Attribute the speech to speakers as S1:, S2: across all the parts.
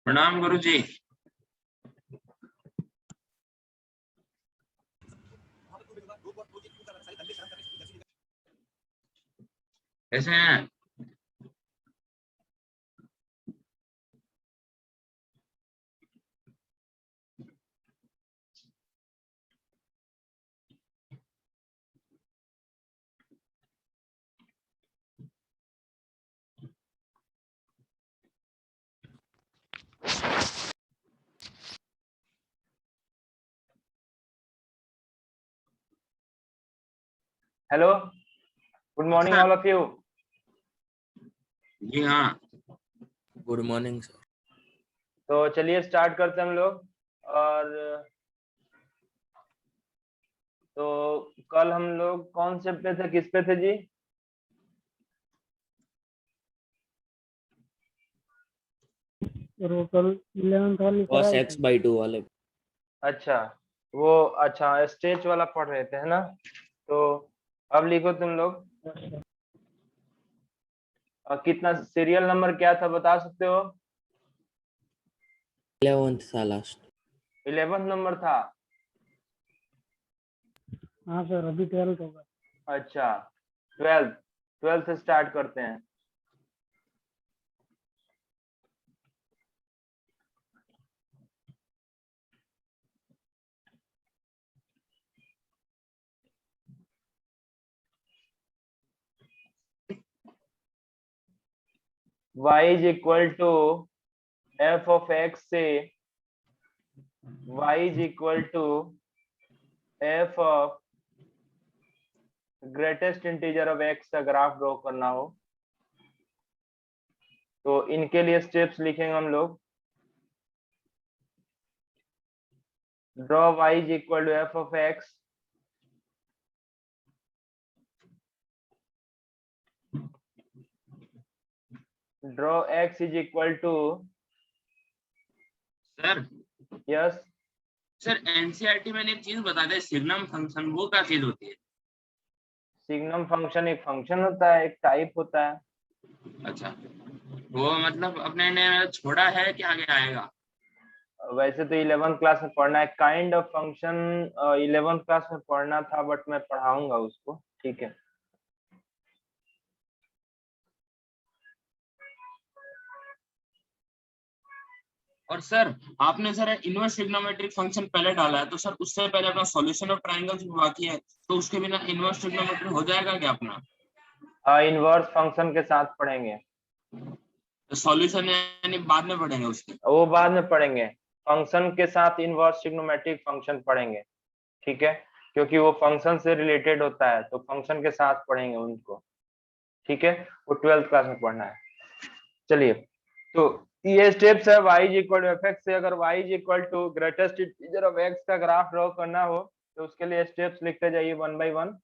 S1: प्रणाम गुरु जी। कैसे हैं?
S2: Hello, good morning all of you.
S1: जी हाँ।
S3: Good morning sir.
S2: तो चलिए स्टार्ट करते हैं हम लोग। और तो कल हम लोग कौन से पे थे, किस पे थे जी?
S4: वो कल 11th वाली
S3: cos
S4: कराई
S3: x
S4: थी।
S3: by 2 वाले।
S2: अच्छा, वो अच्छा स्टेज वाला पढ़ रहे थे, है ना? तो अब लिखो तुम लोग। कितना सीरियल नंबर क्या था बता सकते हो?
S3: 11th था लास्ट।
S2: 11th नंबर था।
S4: हाँ सर, अभी 12th होगा।
S2: अच्छा, 12th से स्टार्ट करते हैं। y is equal to F of X से y is equal to F of greatest integer of x का ग्राफ ड्रॉ करना हो तो इनके लिए स्टेप्स लिखेंगे हम लोग। Draw y is equal to F of X, draw x is equal to
S1: sir
S2: yes
S1: sir NCERT में एक चीज बता दे, सिग्नम फंक्शन वो क्या चीज होती है?
S2: सिग्नम फंक्शन एक फंक्शन होता है, एक टाइप होता है।
S1: अच्छा, वो मतलब अपने ने छोड़ा है कि आगे आएगा?
S2: वैसे तो 11th क्लास में पढ़ना है, kind of function 11th class में पढ़ना था, बट मैं पढ़ाऊंगा उसको, ठीक है।
S1: और सर आपने सर इनवर्स ट्रिग्नोमेट्रिक फंक्शन पहले डाला है, तो सर उससे पहले अपना सॉल्यूशन ऑफ ट्रायंगल्स भी बाकी है, तो उसके बिना इनवर्स ट्रिग्नोमेट्री हो जाएगा क्या अपना?
S2: इनवर्स फंक्शन के साथ पढ़ेंगे,
S1: तो सॉल्यूशन यानी बाद में पढ़ेंगे उसके?
S2: वो बाद में पढ़ेंगे। फंक्शन के साथ इनवर्स ट्रिग्नोमेट्रिक फंक्शन पढ़ेंगे, ठीक है, क्योंकि वो फंक्शन से रिलेटेड होता है, तो फंक्शन के साथ पढ़ेंगे उनको, ठीक है। वो 12th क्लास में पढ़ना है। चलिए, तो ये स्टेप्स है। y is equal to F X से अगर y is equal to greatest integer of x का ग्राफ ड्रॉ करना हो तो उसके लिए स्टेप्स लिखते जाइए वन बाय वन।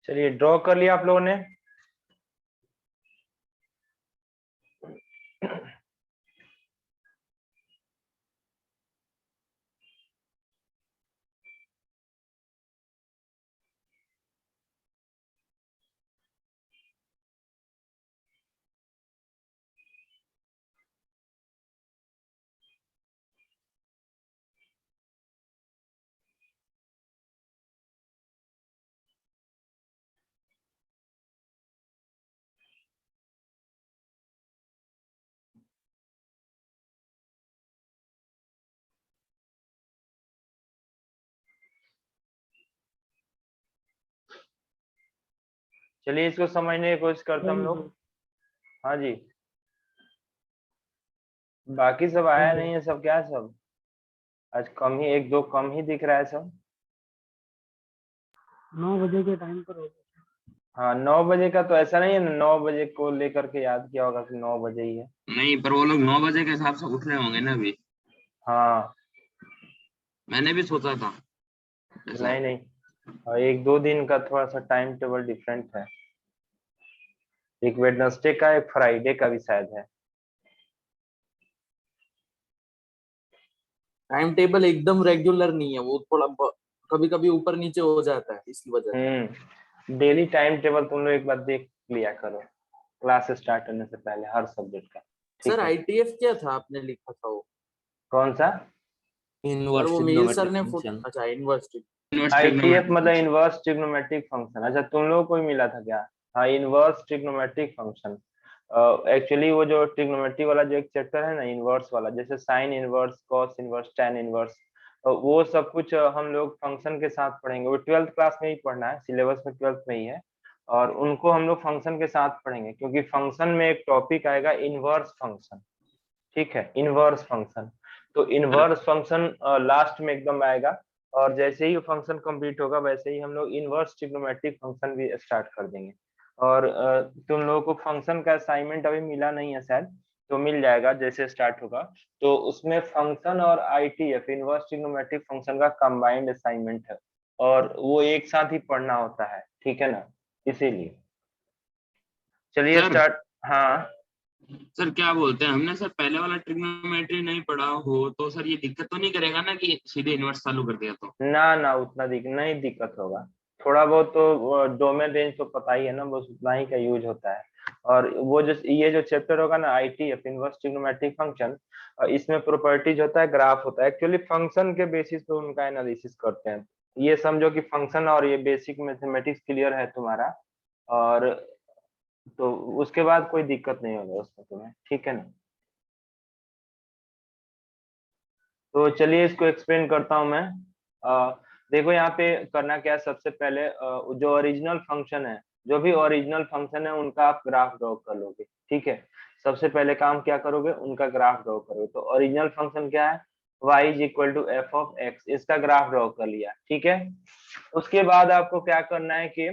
S2: चलिए ड्रॉ कर लिया आप लोगों ने। चलिए इसको समझने की कोशिश करते हम लोग। हाँ जी, बाकी सब आया नहीं है सब, क्या सब आज कम ही, एक दो कम ही दिख रहा है सब।
S4: 9 बजे के टाइम पर होगा।
S2: हाँ 9 बजे का तो ऐसा नहीं है, 9 बजे को लेकर के याद किया होगा कि 9 बजे ही है।
S1: नहीं, पर वो लोग 9 बजे के हिसाब से उठ रहे होंगे ना अभी।
S2: हाँ
S1: मैंने भी सोचा था ऐसा।
S2: नहीं नहीं, और एक दो दिन का थोड़ा सा टाइम टेबल डिफरेंट है, एक वेडनेसडे का एक फ्राइडे का भी शायद है।
S3: टाइम टेबल एकदम रेगुलर नहीं है, वो थोड़ा कभी कभी ऊपर नीचे हो जाता है, इसकी वजह से।
S2: डेली टाइम टेबल तुम लोग एक बार देख लिया करो क्लास स्टार्ट होने से पहले हर सब्जेक्ट का,
S3: सर
S2: ठीक है।
S3: आईटीएफ क्या था आपने लिखा था वो?
S2: कौन सा?
S3: सर सर वो वो मेल सर ट्रिग्नोमेट्रिक ने फंक्शन। अच्छा इनवर्स।
S1: इनवर्स
S2: आईटीएफ
S1: ट्रिग्नोमेट्रिक
S2: मतलब
S1: फंक्शन।
S2: Inverse trigonometric function. अच्छा तुम लोगों को ही मिला था क्या? हाँ इनवर्स ट्रिग्नोमेट्रिक फंक्शन। एक्चुअली वो जो ट्रिग्नोमेट्री वाला जो एक चैप्टर है ना इनवर्स वाला, जैसे sine inverse, cos inverse, tan inverse, वो सब कुछ हम लोग फंक्शन के साथ पढ़ेंगे। वो 12th क्लास में ही पढ़ना है, सिलेबस में 12th में ही है, और उनको हम लोग फंक्शन के साथ पढ़ेंगे, क्योंकि फंक्शन में एक टॉपिक आएगा इनवर्स फंक्शन, ठीक है, इनवर्स फंक्शन। तो इनवर्स फंक्शन लास्ट में एकदम आएगा, और जैसे ही फंक्शन कंप्लीट होगा वैसे ही हम लोग इनवर्स ट्रिग्नोमेट्रिक फंक्शन भी स्टार्ट कर देंगे। और तुम लोगों को फंक्शन का असाइनमेंट अभी मिला नहीं है शायद, तो मिल जाएगा जैसे स्टार्ट होगा। तो उसमें फंक्शन और आईटीएफ इनवर्स ट्रिग्नोमेट्रिक फंक्शन का कंबाइंड असाइनमेंट है, और वो एक साथ ही पढ़ना होता है, ठीक है ना, इसीलिए। चलिए
S1: सर
S2: स्टार्ट। हाँ
S1: सर क्या बोलते हैं, हमने सर पहले वाला ट्रिग्नोमेट्री नहीं पढ़ा हो तो सर ये दिक्कत तो नहीं करेगा ना कि सीधे इनवर्स चालू कर दिया तो?
S2: ना ना, उतना नहीं दिक्कत होगा। थोड़ा बहुत तो डोमेन रेंज तो पता ही है ना, बस उतना ही का यूज होता है। और वो जो ये जो चैप्टर होगा ना आईटीएफ इनवर्स ट्रिग्नोमेट्रिक फंक्शन, इसमें प्रॉपर्टीज होता है, ग्राफ होता है, एक्चुअली फंक्शन के बेसिस पे उनका एनालिसिस करते हैं। ये समझो कि फंक्शन और ये बेसिक मैथमेटिक्स क्लियर है तुम्हारा, और तो उसके बाद कोई दिक्कत नहीं होगा उसमें तुम्हें, ठीक है ना। तो चलिए इसको एक्सप्लेन करता हूं मैं। देखो यहाँ पे करना क्या है, सबसे पहले जो ओरिजिनल फंक्शन है, जो भी ओरिजिनल फंक्शन है उनका आप ग्राफ ड्रॉ कर लोगे, ठीक है। सबसे पहले काम क्या करोगे, उनका ग्राफ ड्रॉ करोगे। तो ओरिजिनल फंक्शन क्या है, y is equal to F of X, इसका ग्राफ ड्रॉ कर लिया, ठीक है। उसके बाद आपको क्या करना है कि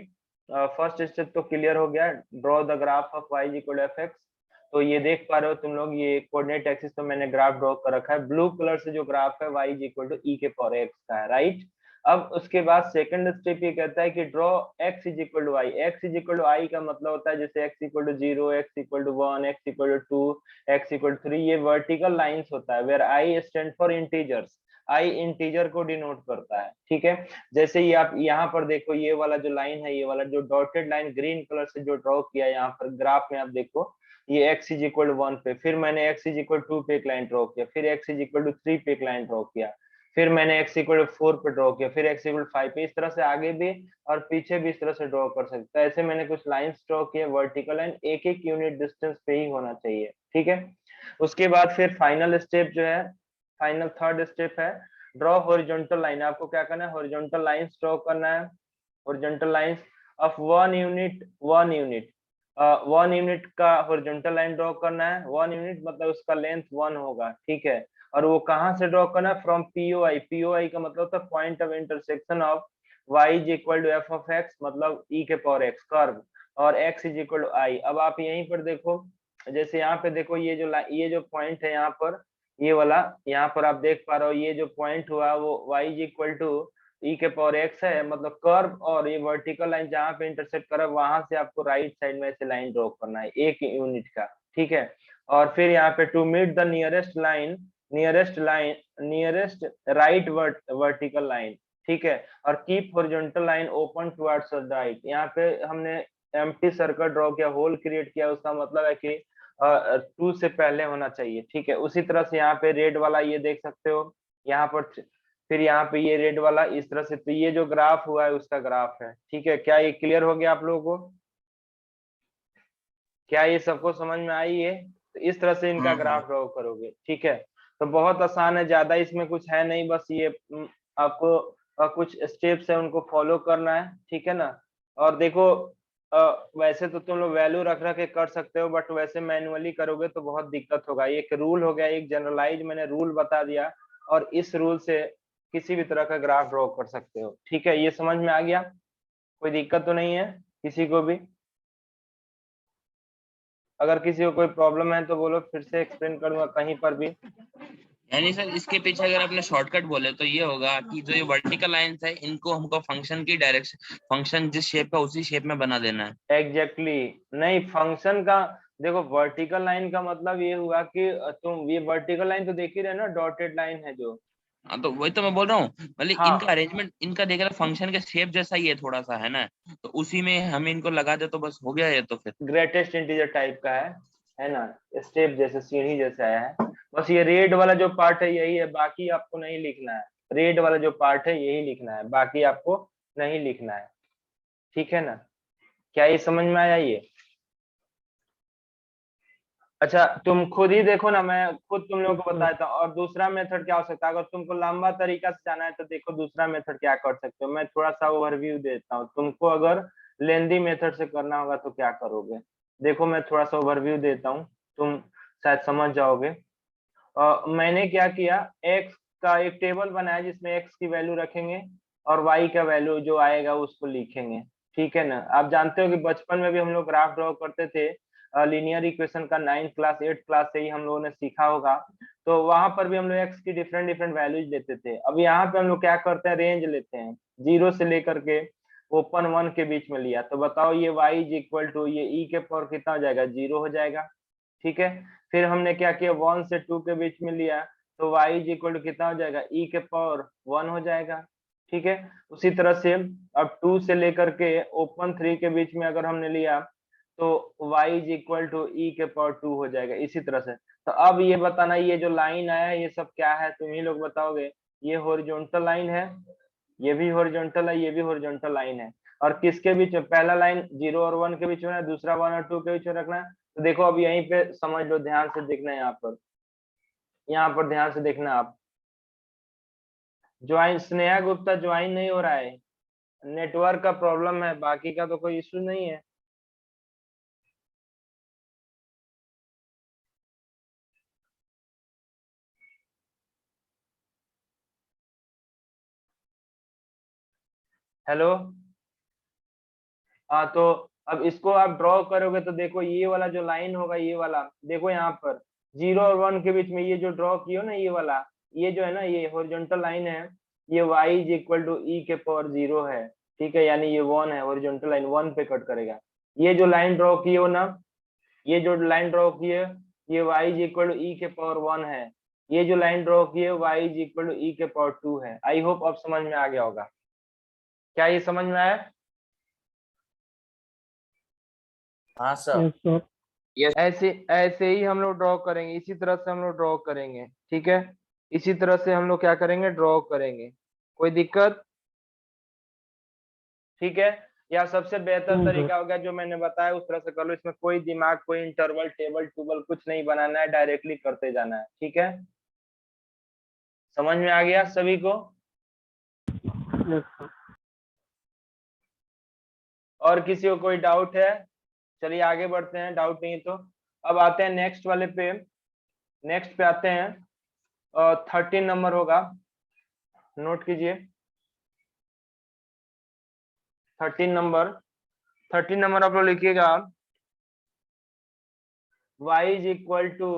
S2: फर्स्ट स्टेप तो क्लियर हो गया, draw the graph of y is equal to F X. तो ये देख पा रहे हो तुम लोग, ये कोऑर्डिनेट एक्सिस तो मैंने ग्राफ ड्रॉ कर रखा है, ब्लू कलर से जो ग्राफ है y इज इक्वल टू ई के पावर एक्स का है, राइट। अब उसके बाद सेकंड स्टेप ये कहता है कि draw x is equal to I. x is equal to I का मतलब होता है जैसे x equal to 0, x equal to 1, x equal to 2, x equal to 3, ये वर्टिकल लाइंस होता है, where i stand for integers. I integer को denote करता है, ठीक है। जैसे ही आप यहाँ पर देखो, ये वाला जो लाइन है, ये वाला जो डॉटेड लाइन ग्रीन कलर से जो ड्रॉ किया यहाँ पर ग्राफ में, आप देखो ये x इज इक्वल 1 पे, फिर मैंने x इज इक्वल 2 पे एक लाइन ड्रॉ किया, फिर x इज इक्वल टू 3 पे एक लाइन ड्रॉ किया, फिर मैंने x इक्वल 4 पे ड्रॉ किया, फिर x इक्वल 5 पे। इस तरह से आगे भी और पीछे भी इस तरह से ड्रॉ कर सकते हैं। ऐसे मैंने कुछ लाइंस ड्रॉ किए वर्टिकल लाइन, एक एक यूनिट डिस्टेंस पे ही होना चाहिए, ठीक है। उसके बाद फिर फाइनल स्टेप जो है, फाइनल थर्ड स्टेप है ड्रॉ हॉरिजॉन्टल लाइन। आपको क्या करना है, हॉरिजॉन्टल लाइंस ड्रॉ करना है, हॉरिजॉन्टल लाइंस ऑफ 1 यूनिट का हॉरिजॉन्टल लाइन ड्रॉ करना है। 1 यूनिट मतलब उसका लेंथ 1 होगा, ठीक है। और वो कहां से ड्रॉ करना है, फ्रॉम पीओआई। पीओआई का मतलब होता है point of intersection of y is equal to F of X, मतलब e के पावर x कर्व, और x is equal to I. अब आप यहीं पर देखो, जैसे यहाँ पे देखो, ये जो पॉइंट है यहाँ पर, ये वाला यहाँ पर आप देख पा रहे हो, ये जो पॉइंट हुआ वो y इज इक्वल टू ई के पावर एक्स है, मतलब कर्व और ये वर्टिकल लाइन जहाँ पे इंटरसेक्ट करे वहां से आपको राइट साइड में ऐसे लाइन ड्रॉ करना है 1 यूनिट का, ठीक है। और फिर यहाँ पे to meet the nearest right vertical line, ठीक है। और keep horizontal line open towards the right. यहाँ पे हमने एम्प्टी सर्कल ड्रॉ किया, होल क्रिएट किया, उसका मतलब है कि 2 से पहले होना चाहिए, ठीक है। उसी तरह से यहाँ पे रेड वाला ये देख सकते हो यहाँ पर, फिर यहाँ पे ये रेड वाला इस तरह से, तो ये जो ग्राफ हुआ है उसका ग्राफ है, ठीक है। क्या ये क्लियर हो गया आप लोगों को? क्या ये सबको समझ में आई है? तो इस तरह से इनका ग्राफ ड्रॉ करोगे, ठीक है। तो बहुत आसान है, ज्यादा इसमें कुछ है नहीं, बस ये आपको कुछ स्टेप्स है उनको फॉलो करना है, ठीक है ना। और देखो वैसे तो तुम लोग वैल्यू रख रख के कर सकते हो, बट वैसे मैन्युअली करोगे तो बहुत दिक्कत होगा। एक रूल हो गया, एक जनरलाइज मैंने रूल बता दिया, और इस रूल से किसी भी तरह का ग्राफ ड्रॉ कर सकते हो, ठीक है। ये समझ में आ गया? कोई दिक्कत तो नहीं है किसी को भी? अगर किसी को कोई प्रॉब्लम है तो बोलो, फिर से एक्सप्लेन करूंगा कहीं पर भी।
S1: यानी सर इसके पीछे अगर आपने शॉर्टकट बोले तो ये होगा कि जो ये वर्टिकल लाइंस है इनको हमको फंक्शन की डायरेक्शन, फंक्शन जिस शेप है उसी शेप में बना देना है।
S2: एग्जैक्टली नहीं, फंक्शन का देखो, वर्टिकल लाइन का मतलब ये हुआ कि तुम ये वर्टिकल लाइन तो देख ही रहे ना, डॉटेड लाइन है जो।
S1: हाँ तो वही तो मैं बोल रहा हूँ, मतलब इनका
S2: हाँ,
S1: अरेंजमेंट इनका देख रहा फंक्शन के शेप जैसा ही है थोड़ा सा, है ना। तो उसी में हम इनको लगा दे तो बस हो गया ये तो फिर।
S2: ग्रेटेस्ट इंटीजर टाइप का है ना, स्टेप जैसे सीढ़ी जैसे आया है। बस ये रेड वाला जो पार्ट है यही है, बाकी आपको नहीं लिखना है। रेड वाला जो पार्ट है यही लिखना है, बाकी आपको नहीं लिखना है, ठीक है ना। क्या ये समझ में आया ये? अच्छा, तुम खुद ही देखो ना, मैं खुद तुम लोगों को बताता हूँ। और दूसरा मेथड क्या हो सकता है, अगर तुमको लंबा तरीका से जाना है तो देखो दूसरा मेथड क्या कर सकते हो। मैं थोड़ा सा ओवरव्यू देता हूँ तुमको, अगर लेंदी मेथड से करना होगा तो क्या करोगे। देखो मैं थोड़ा सा ओवरव्यू देता हूँ, तुम शायद समझ जाओगे। मैंने क्या किया, एक्स का एक टेबल बनाया जिसमें एक्स की वैल्यू रखेंगे और वाई का वैल्यू जो आएगा उसको लिखेंगे, ठीक है ना। आप जानते हो कि बचपन में भी हम लोग ग्राफ ड्रॉ करते थे, लीनियर इक्वेशन का 9th क्लास 8th क्लास से ही हम लोगों ने सीखा होगा। तो वहां पर भी हम लोग एक्स की डिफरेंट डिफरेंट वैल्यूज लेते थे। अब यहाँ पे हम लोग क्या करते हैं, रेंज लेते हैं, 0 से लेकर के ओपन 1 के बीच में लिया। तो बताओ ये y इज इक्वल टू ये e के पावर कितना हो जाएगा, 0 हो जाएगा, ठीक है। फिर हमने क्या किया, 1 से 2 के बीच में लिया, तो y इज इक्वल टू कितना हो जाएगा, e के पावर 1 हो जाएगा, ठीक है। उसी तरह से अब 2 से लेकर के ओपन 3 के बीच में अगर हमने लिया तो y is equal to e के पावर 2 हो जाएगा, इसी तरह से। तो अब ये बताना, ये जो लाइन आया है ये सब क्या है, तुम ही लोग बताओगे। ये हॉरिजॉन्टल लाइन है, ये भी हॉरिजॉन्टल है, ये भी हॉरिजॉन्टल लाइन है। और किसके बीच में, पहला लाइन 0 और 1 के बीच में है, दूसरा 1 और 2 के बीच में रखना है। तो देखो अब यहीं पे समझ लो, ध्यान से देखना है यहाँ पर ध्यान से देखना आप। ज्वाइन, स्नेहा गुप्ता ज्वाइन नहीं हो रहा है, नेटवर्क का प्रॉब्लम है, बाकी का तो कोई इशू नहीं है। हेलो, हाँ तो अब इसको आप ड्रॉ करोगे तो देखो ये वाला जो लाइन होगा, ये वाला देखो यहाँ पर 0 और 1 के बीच में ये जो ड्रॉ किया ना, ये वाला, ये जो है ना, ये हॉरिजॉन्टल लाइन है। ये y is equal to e के पावर 0 है, ठीक है। यानी ये 1 है, हॉरिजॉन्टल लाइन 1 पे कट करेगा। ये जो लाइन ड्रॉ की हो ना, ये जो लाइन ड्रॉ की है, ये y is equal to e के पावर 1 है। ये जो लाइन ड्रॉ की है y is equal to e के पावर 2 है। आई होप अब समझ में आ गया होगा। क्या ये समझ में आया?
S3: हाँ सर।
S4: Yes sir.
S2: ऐसे ऐसे ही हम लोग ड्रॉ करेंगे, इसी तरह से हम लोग ड्रॉ करेंगे, ठीक है। इसी तरह से हम लोग क्या करेंगे, ड्रॉ करेंगे। कोई दिक्कत? ठीक है। या सबसे बेहतर
S4: हाँ सर।
S2: तरीका हो गया जो मैंने बताया उस तरह से कर लो। इसमें कोई दिमाग, कोई इंटरवल टेबल टूबल कुछ नहीं बनाना है, डायरेक्टली करते जाना है, ठीक है। समझ में आ गया सभी को?
S4: Yes sir.
S2: और किसी को कोई डाउट है? चलिए आगे बढ़ते हैं, डाउट नहीं तो अब आते हैं नेक्स्ट वाले पे। नेक्स्ट पे आते हैं, 13 नंबर होगा, नोट कीजिए। 13 नंबर आप लोग लिखिएगा, y is equal to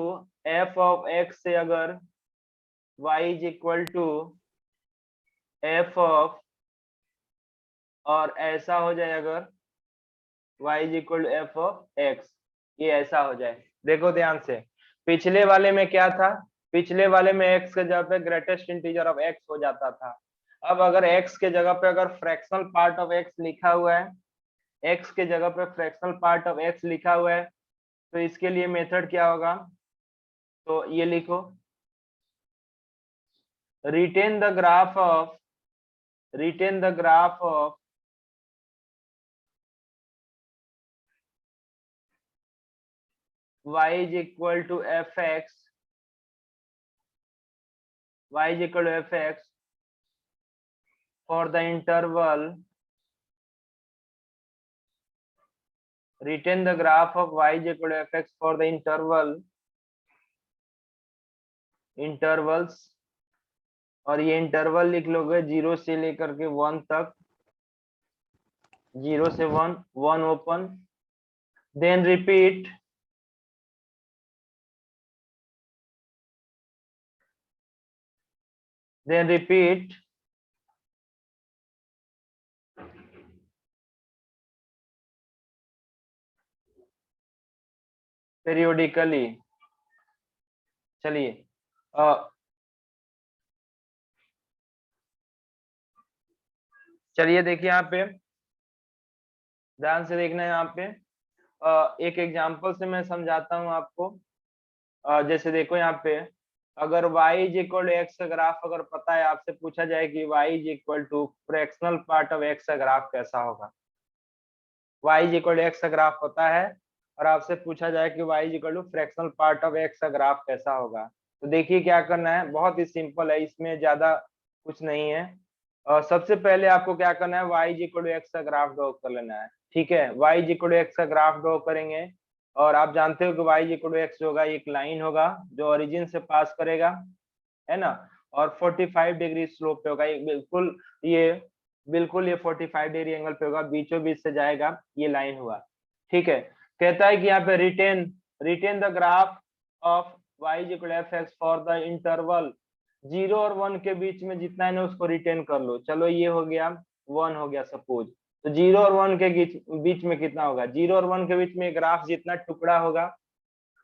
S2: F of X से अगर y is equal to F of और ऐसा हो जाए अगर y is equal to F of X, ये ऐसा हो जाए। देखो ध्यान से, पिछले वाले में क्या था, पिछले वाले में x के जगह पे ग्रेटेस्ट इंटीजर ऑफ x हो जाता था। अब अगर x के जगह पे अगर फ्रैक्शनल पार्ट ऑफ x लिखा हुआ है, x के जगह पे फ्रैक्शनल पार्ट ऑफ x लिखा हुआ है, तो इसके लिए मेथड क्या होगा, तो ये लिखो, retain the graph of y is equal to fx, y is equal to fx for the interval, retain the graph of y is equal to fx for the intervals, और ये इंटरवल लिख लोगे 0 से लेकर के 1 तक, 0 से 1, 1 ओपन, देन रिपीट periodically। चलिए चलिए देखिए यहाँ पे ध्यान से देखना है, यहाँ पे एक एग्जांपल से मैं समझाता हूँ आपको। जैसे देखो यहाँ पे, अगर y is equal to x का ग्राफ अगर पता है, आपसे पूछा जाए कि y is equal to fractional part of x का ग्राफ कैसा होगा, y is equal to x का ग्राफ पता है और आपसे पूछा जाए कि y is equal to fractional part of x का ग्राफ कैसा होगा, तो देखिए क्या करना है, बहुत ही सिंपल है, इसमें ज्यादा कुछ नहीं है। सबसे पहले आपको क्या करना है, y is equal to x का ग्राफ ड्रॉ कर लेना है। ठीक है, y is equal to x का ग्राफ ड्रॉ करेंगे और आप जानते हो कि y is equal to X होगा, एक लाइन होगा जो ओरिजिन से पास करेगा, है ना, और 45 डिग्री स्लोप पे होगा, बिल्कुल ये 45 डिग्री एंगल पे होगा, बीचों बीच से जाएगा, ये लाइन हुआ। ठीक है, कहता है कि यहाँ पे written the graph of y is equal to F X for the interval 0 और 1 के बीच में जितना है ना उसको रिटेन कर लो। चलो ये हो गया 1 हो गया सपोज, तो 0 और 1 के बीच में कितना होगा, 0 और 1 के बीच में ग्राफ जितना टुकड़ा होगा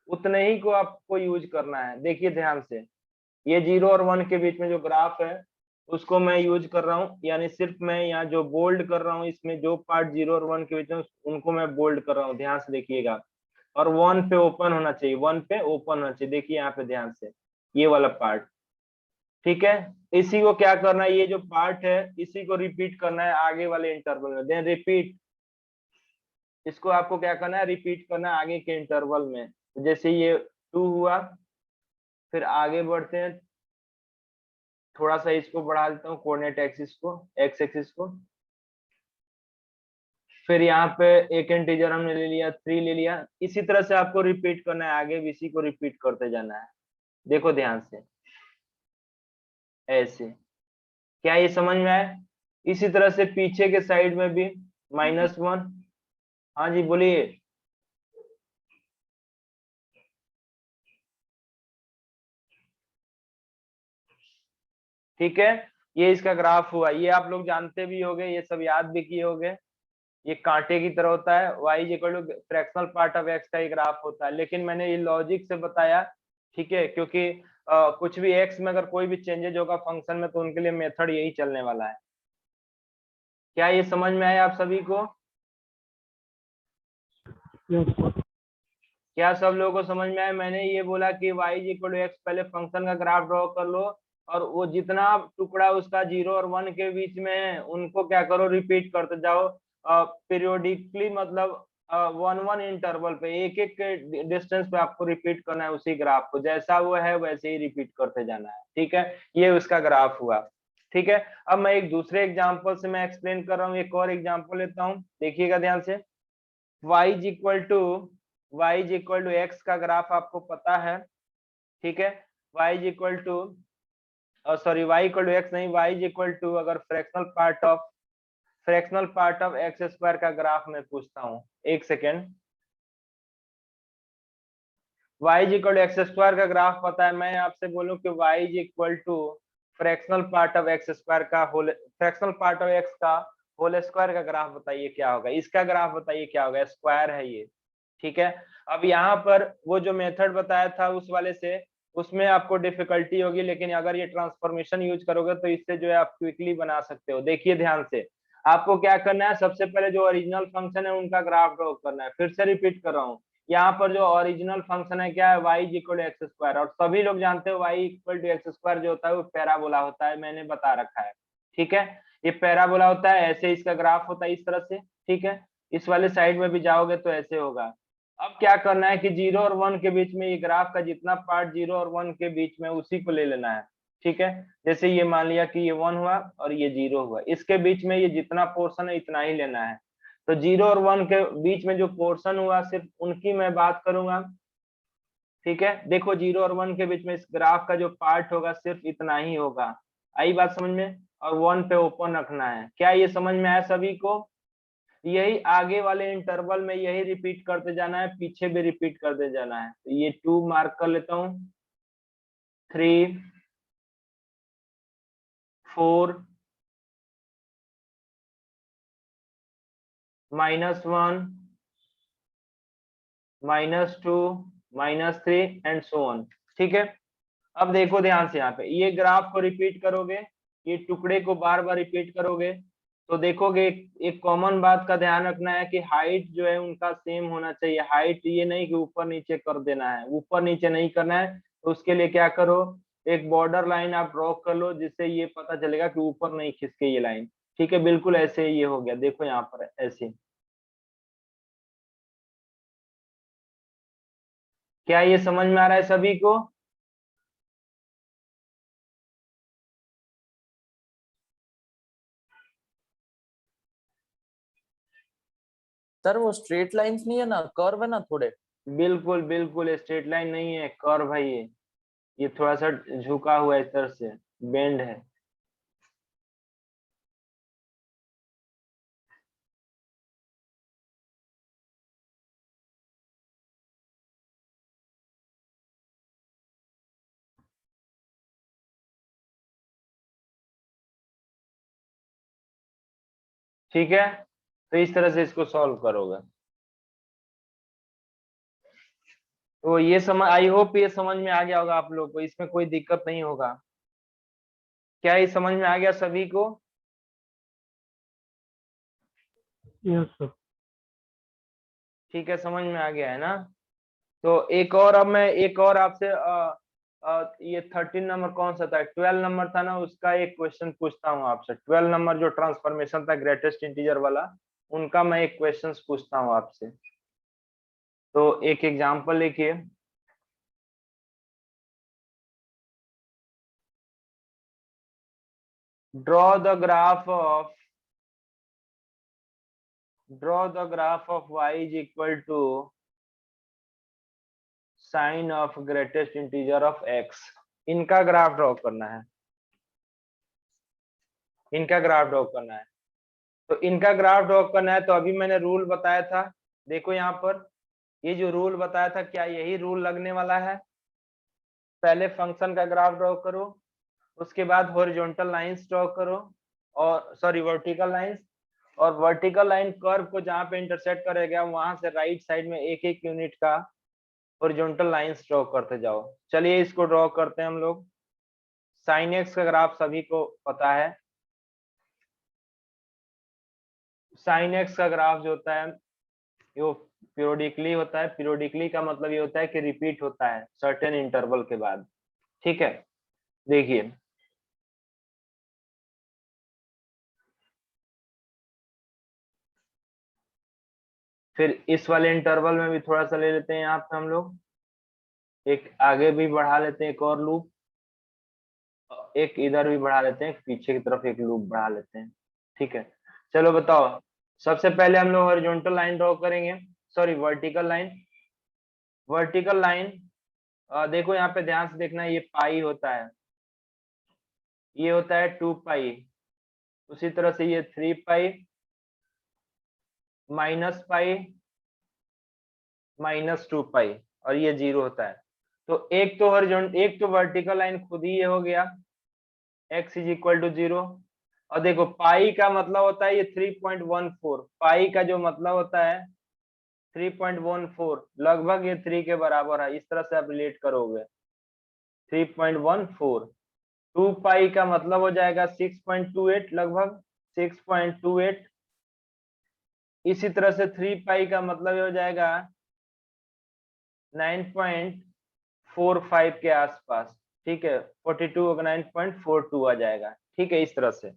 S2: उतने ही को आपको यूज करना है। देखिए ध्यान से, ये 0 और 1 के बीच में जो ग्राफ है उसको मैं यूज कर रहा हूँ, यानी सिर्फ मैं यहाँ जो बोल्ड कर रहा हूँ, इसमें जो पार्ट 0 और 1 के बीच में उनको मैं बोल्ड कर रहा हूँ, ध्यान से देखिएगा, और 1 पे ओपन होना चाहिए, 1 पे ओपन होना चाहिए, देखिए यहाँ पे ध्यान से, ये वाला पार्ट। ठीक है, इसी को क्या करना है, ये जो पार्ट है इसी को रिपीट करना है आगे वाले इंटरवल में, देन रिपीट, इसको आपको क्या करना है, रिपीट करना है आगे के इंटरवल में। जैसे ये 2 हुआ, फिर आगे बढ़ते हैं, थोड़ा सा इसको बढ़ा देता हूँ कोऑर्डिनेट एक्सिस को, एक्स एक्सिस को, फिर यहाँ पे एक इंटीजर हमने ले लिया 3 ले लिया, इसी तरह से आपको रिपीट करना है, आगे भी इसी को रिपीट करते जाना है। देखो ध्यान से, ऐसे, क्या ये समझ में आया? इसी तरह से पीछे के साइड में भी -1, हाँ जी बोलिए। ठीक है, ये इसका ग्राफ हुआ, ये आप लोग जानते भी होंगे, ये सब याद भी किए होंगे, ये कांटे की तरह होता है, y is equal to fractional part of x का ही ग्राफ होता है, लेकिन मैंने ये लॉजिक से बताया, ठीक है, क्योंकि कुछ भी x में अगर कोई भी चेंजेज होगा फंक्शन में तो उनके लिए मेथड यही चलने वाला है। क्या ये समझ में आया आप सभी को? क्या सब लोगों को समझ में आया? मैंने ये बोला कि y is equal to X, पहले फंक्शन का ग्राफ ड्रॉ कर लो और वो जितना टुकड़ा उसका 0 और 1 के बीच में है उनको क्या करो, रिपीट करते जाओ पीरियोडिकली, मतलब 1-1 इंटरवल पे, एक एक डिस्टेंस पे आपको रिपीट करना है उसी ग्राफ को, जैसा वो है वैसे ही रिपीट करते जाना है। ठीक है, ये उसका ग्राफ हुआ। ठीक है, अब मैं एक दूसरे एग्जाम्पल से मैं एक्सप्लेन कर रहा हूँ, एक और एग्जाम्पल लेता हूँ, देखिएगा ध्यान से। y is equal to x का ग्राफ आपको पता है, ठीक है, y is equal to sorry y equal to x नहीं, y इज इक्वल टू अगर fractional part of x square का ग्राफ मैं पूछता हूँ, एक second, y is equal to x square का ग्राफ पता है, मैं आपसे बोलूं कि y is equal to fractional part of x square का फ्रैक्शनल पार्ट ऑफ एक्स का होल स्क्वायर का ग्राफ बताइए क्या होगा, इसका ग्राफ बताइए क्या होगा, स्क्वायर है ये, ठीक है। अब यहाँ पर वो जो मेथड बताया था उस वाले से, उसमें आपको डिफिकल्टी होगी, लेकिन अगर ये ट्रांसफॉर्मेशन यूज करोगे तो इससे जो है आप क्विकली बना सकते हो। देखिए ध्यान से, आपको क्या करना है, सबसे पहले जो ओरिजिनल फंक्शन है उनका ग्राफ ड्रॉ करना है। फिर से रिपीट कर रहा हूँ, यहाँ पर जो ओरिजिनल फंक्शन है क्या है, y equal to x square, और सभी लोग जानते हो y equal to x square जो होता है वो पैराबोला होता है, मैंने बता रखा है, ठीक है। ये पैराबोला होता है, ऐसे इसका ग्राफ होता है इस तरह से, ठीक है। इस वाले साइड में भी जाओगे तो ऐसे होगा। अब क्या करना है कि 0 और 1 के बीच में ये ग्राफ का जितना पार्ट 0 और 1 के बीच में उसी को ले लेना है, ठीक है। जैसे ये मान लिया कि ये 1 हुआ और ये 0 हुआ, इसके बीच में ये जितना पोर्शन है इतना ही लेना है। तो 0 और 1 के बीच में जो पोर्शन हुआ सिर्फ उनकी मैं बात करूंगा, ठीक है। देखो 0 और 1 के बीच में इस ग्राफ का जो पार्ट होगा सिर्फ इतना ही होगा, आई बात समझ में। और 1 पे ओपन रखना है, क्या ये समझ में आया सभी को। यही आगे वाले इंटरवल में यही रिपीट करते जाना है, पीछे भी रिपीट करते जाना है। तो ये 2 मार्क कर लेता हूं, 3 4 -1 -2 -3 एंड सो ऑन, ठीक है। अब देखो ध्यान से, यहाँ पे ये ग्राफ को रिपीट करोगे, ये टुकड़े को बार बार रिपीट करोगे तो देखोगे एक कॉमन बात का ध्यान रखना है कि हाइट जो है उनका सेम होना चाहिए। हाइट ये नहीं कि ऊपर नीचे कर देना है, ऊपर नीचे नहीं करना है। तो उसके लिए क्या करो, एक बॉर्डर लाइन आप ड्रॉ कर लो, जिससे ये पता चलेगा कि ऊपर नहीं खिसके ये लाइन, ठीक है। बिल्कुल ऐसे ये हो गया, देखो यहाँ पर ऐसे। क्या ये समझ में आ रहा है सभी को।
S3: सर वो स्ट्रेट लाइंस नहीं है ना, कर्व है ना थोड़े।
S2: बिल्कुल बिल्कुल, स्ट्रेट लाइन नहीं है, कर्व है ये थोड़ा सा झुका हुआ है, इस तरह से बेंड है। ठीक है, तो इस तरह से इसको सॉल्व करोगे। तो ये समझ, आई होप ये समझ में आ गया होगा आप लोग को, इसमें कोई दिक्कत नहीं होगा। क्या ये समझ में आ गया सभी को।
S4: Yes sir.
S2: ठीक है, समझ में आ गया है ना। तो एक और, अब मैं एक और आपसे ये 13 नंबर कौन सा था, 12 नंबर था ना, उसका एक क्वेश्चन पूछता हूँ आपसे। 12 नंबर जो ट्रांसफॉर्मेशन था ग्रेटेस्ट इंटीजर वाला, उनका मैं एक क्वेश्चन पूछता हूँ आपसे। तो एक एग्जांपल लिखिए। draw the graph of y is equal to sin of greatest integer of x। इनका ग्राफ ड्रॉ करना है, इनका ग्राफ ड्रॉ करना है। तो इनका ग्राफ ड्रॉ करना है, तो अभी मैंने रूल बताया था, देखो यहाँ पर ये जो रूल बताया था, क्या यही रूल लगने वाला है। पहले फंक्शन का ग्राफ ड्रॉ करो, उसके बाद हॉरिजॉन्टल लाइंस ड्रॉ करो, और सॉरी वर्टिकल लाइंस, और वर्टिकल लाइन कर्व को जहां पे इंटरसेक्ट करेगा वहां से राइट साइड में एक एक यूनिट का हॉरिजॉन्टल लाइंस ड्रॉ करते जाओ। चलिए इसको ड्रॉ करते हैं हम लोग। साइन एक्स का ग्राफ सभी को पता है। साइन एक्स का ग्राफ जो होता है वो पीरियोडिकली होता है। पीरियोडिकली का मतलब ये होता है कि रिपीट होता है सर्टेन इंटरवल के बाद, ठीक है। देखिए फिर इस वाले इंटरवल में भी थोड़ा सा ले लेते हैं, यहाँ पे हम लोग एक आगे भी बढ़ा लेते हैं, एक और लूप, एक इधर भी बढ़ा लेते हैं, पीछे की तरफ एक लूप बढ़ा लेते हैं, ठीक है। चलो बताओ, सबसे पहले हम लोग हॉरिजॉन्टल लाइन ड्रॉ करेंगे, sorry vertical line. Vertical line देखो यहाँ पे ध्यान से देखना, ये पाई होता है, ये होता है 2 पाई, उसी तरह से ये 3 पाई, -पाई, -2 पाई, और ये 0 होता है। तो एक तो वर्टिकल लाइन खुद ही ये हो गया x इज इक्वल टू 0, और देखो पाई का मतलब होता है ये 3.14, पाई का जो मतलब होता है 3.14, लगभग ये 3 के बराबर है, इस तरह से आप रिलेट करोगे 3.14। 2 पाई का मतलब हो जाएगा 6.28, लगभग 6.28। इसी तरह से 3 पाई का मतलब हो जाएगा 9.45 के आसपास, ठीक है, 42 होगा 9.42 आ जाएगा, ठीक है, इस तरह से।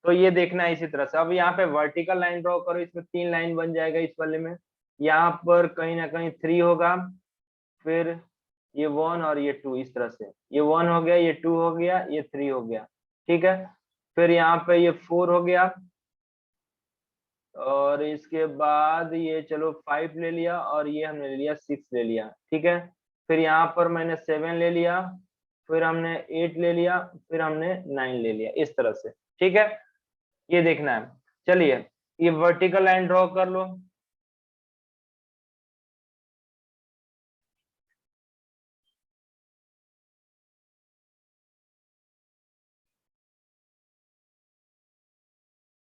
S2: तो ये देखना है इसी तरह से। अब यहाँ पे वर्टिकल लाइन ड्रॉ करो, इसमें 3 लाइन बन जाएगा इस वाले में। यहाँ पर कहीं ना कहीं 3 होगा, फिर ये 1 और ये 2, इस तरह से ये 1 हो गया, ये 2 हो गया, ये 3 हो गया, ठीक है। फिर यहाँ पे ये 4 हो गया, और इसके बाद ये चलो 5 ले लिया, और ये हमने ले लिया 6 ले लिया, ठीक है। फिर यहाँ पर मैंने 7 ले लिया, फिर हमने 8 ले लिया, फिर हमने 9 ले लिया, इस तरह से, ठीक है। ये देखना है। चलिए ये वर्टिकल लाइन ड्रॉ कर लो।